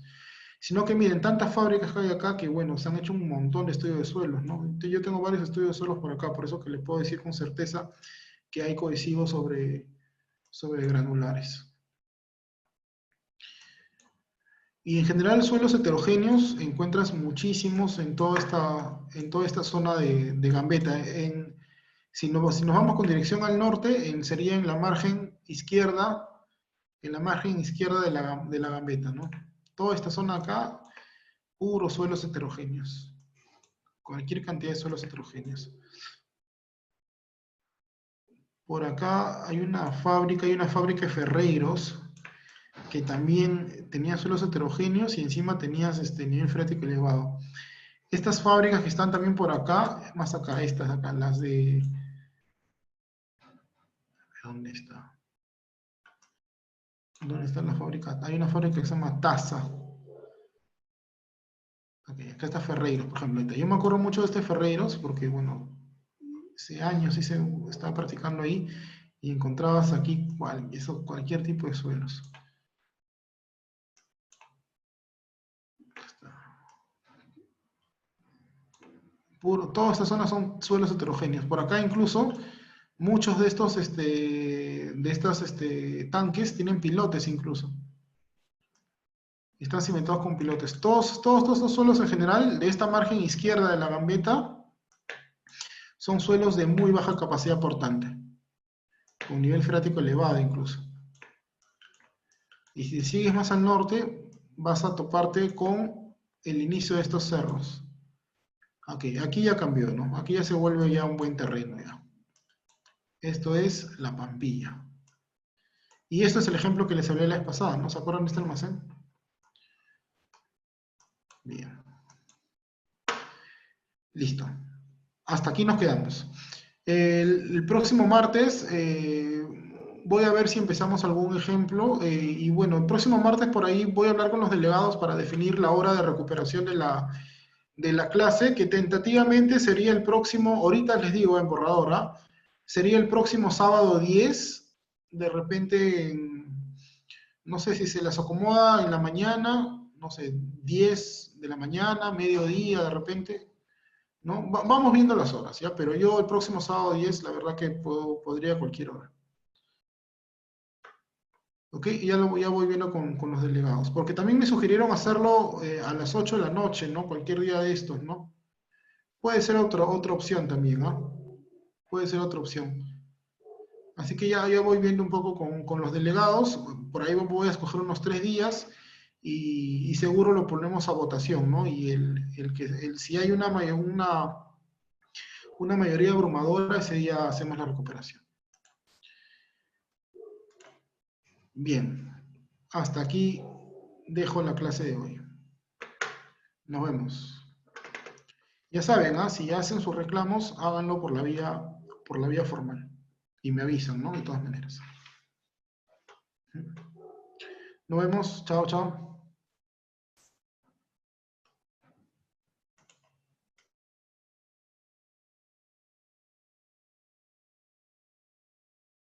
Sino que miren, tantas fábricas que hay acá que, bueno, se han hecho un montón de estudios de suelos, ¿no? Entonces, yo tengo varios estudios de suelos por acá, por eso que les puedo decir con certeza que hay cohesivos sobre granulares. Y en general suelos heterogéneos encuentras muchísimos en toda esta zona de Gambetta. Si nos vamos con dirección al norte, sería en la margen izquierda, de la Gambetta, ¿no? Toda esta zona acá, puros suelos heterogéneos. Cualquier cantidad de suelos heterogéneos. Por acá hay una fábrica de ferreiros, que también tenía suelos heterogéneos y encima tenías nivel freático elevado. Estas fábricas que están también por acá, más acá, estas acá, las de... ¿Dónde está? ¿Dónde está la fábrica? Hay una fábrica que se llama Taza. Okay, acá está Ferreiros, por ejemplo. Yo me acuerdo mucho de este Ferreiros porque, bueno, hace años estaba practicando ahí y encontrabas aquí cualquier tipo de suelos. Todas estas zonas son suelos heterogéneos. Por acá incluso muchos de estos tanques tienen pilotes incluso. Están cimentados con pilotes. Todos estos suelos en general, de esta margen izquierda de la Gambetta, son suelos de muy baja capacidad portante, con nivel freático elevado incluso. Y si sigues más al norte, vas a toparte con el inicio de estos cerros. Ok, aquí ya cambió, ¿no? Aquí ya se vuelve ya un buen terreno ya. Esto es la Pampilla. Y esto es el ejemplo que les hablé la vez pasada, ¿no? ¿Se acuerdan de este almacén? Bien. Listo. Hasta aquí nos quedamos. El próximo martes voy a ver si empezamos algún ejemplo. Y bueno, el próximo martes por ahí voy a hablar con los delegados para definir la hora de recuperación de la clase, que tentativamente sería el próximo, ahorita les digo en borrador, sería el próximo sábado 10, de repente, no sé si se las acomoda en la mañana, no sé, 10 de la mañana, mediodía de repente, ¿no? Vamos viendo las horas, ¿ya? Pero yo el próximo sábado 10, la verdad que podría a cualquier hora. ¿Ok? Y ya voy viendo con los delegados. Porque también me sugirieron hacerlo a las 8 de la noche, ¿no? Cualquier día de estos, ¿no? Puede ser otra opción también, ¿no? Puede ser otra opción. Así que ya voy viendo un poco con los delegados. Por ahí voy a escoger unos 3 días y seguro lo ponemos a votación, ¿no? Y si hay una mayoría abrumadora, ese día hacemos la recuperación. Bien, hasta aquí dejo la clase de hoy. Nos vemos. Ya saben, si hacen sus reclamos, háganlo por la vía formal. Y me avisan, ¿no? De todas maneras. Nos vemos. Chao, chao.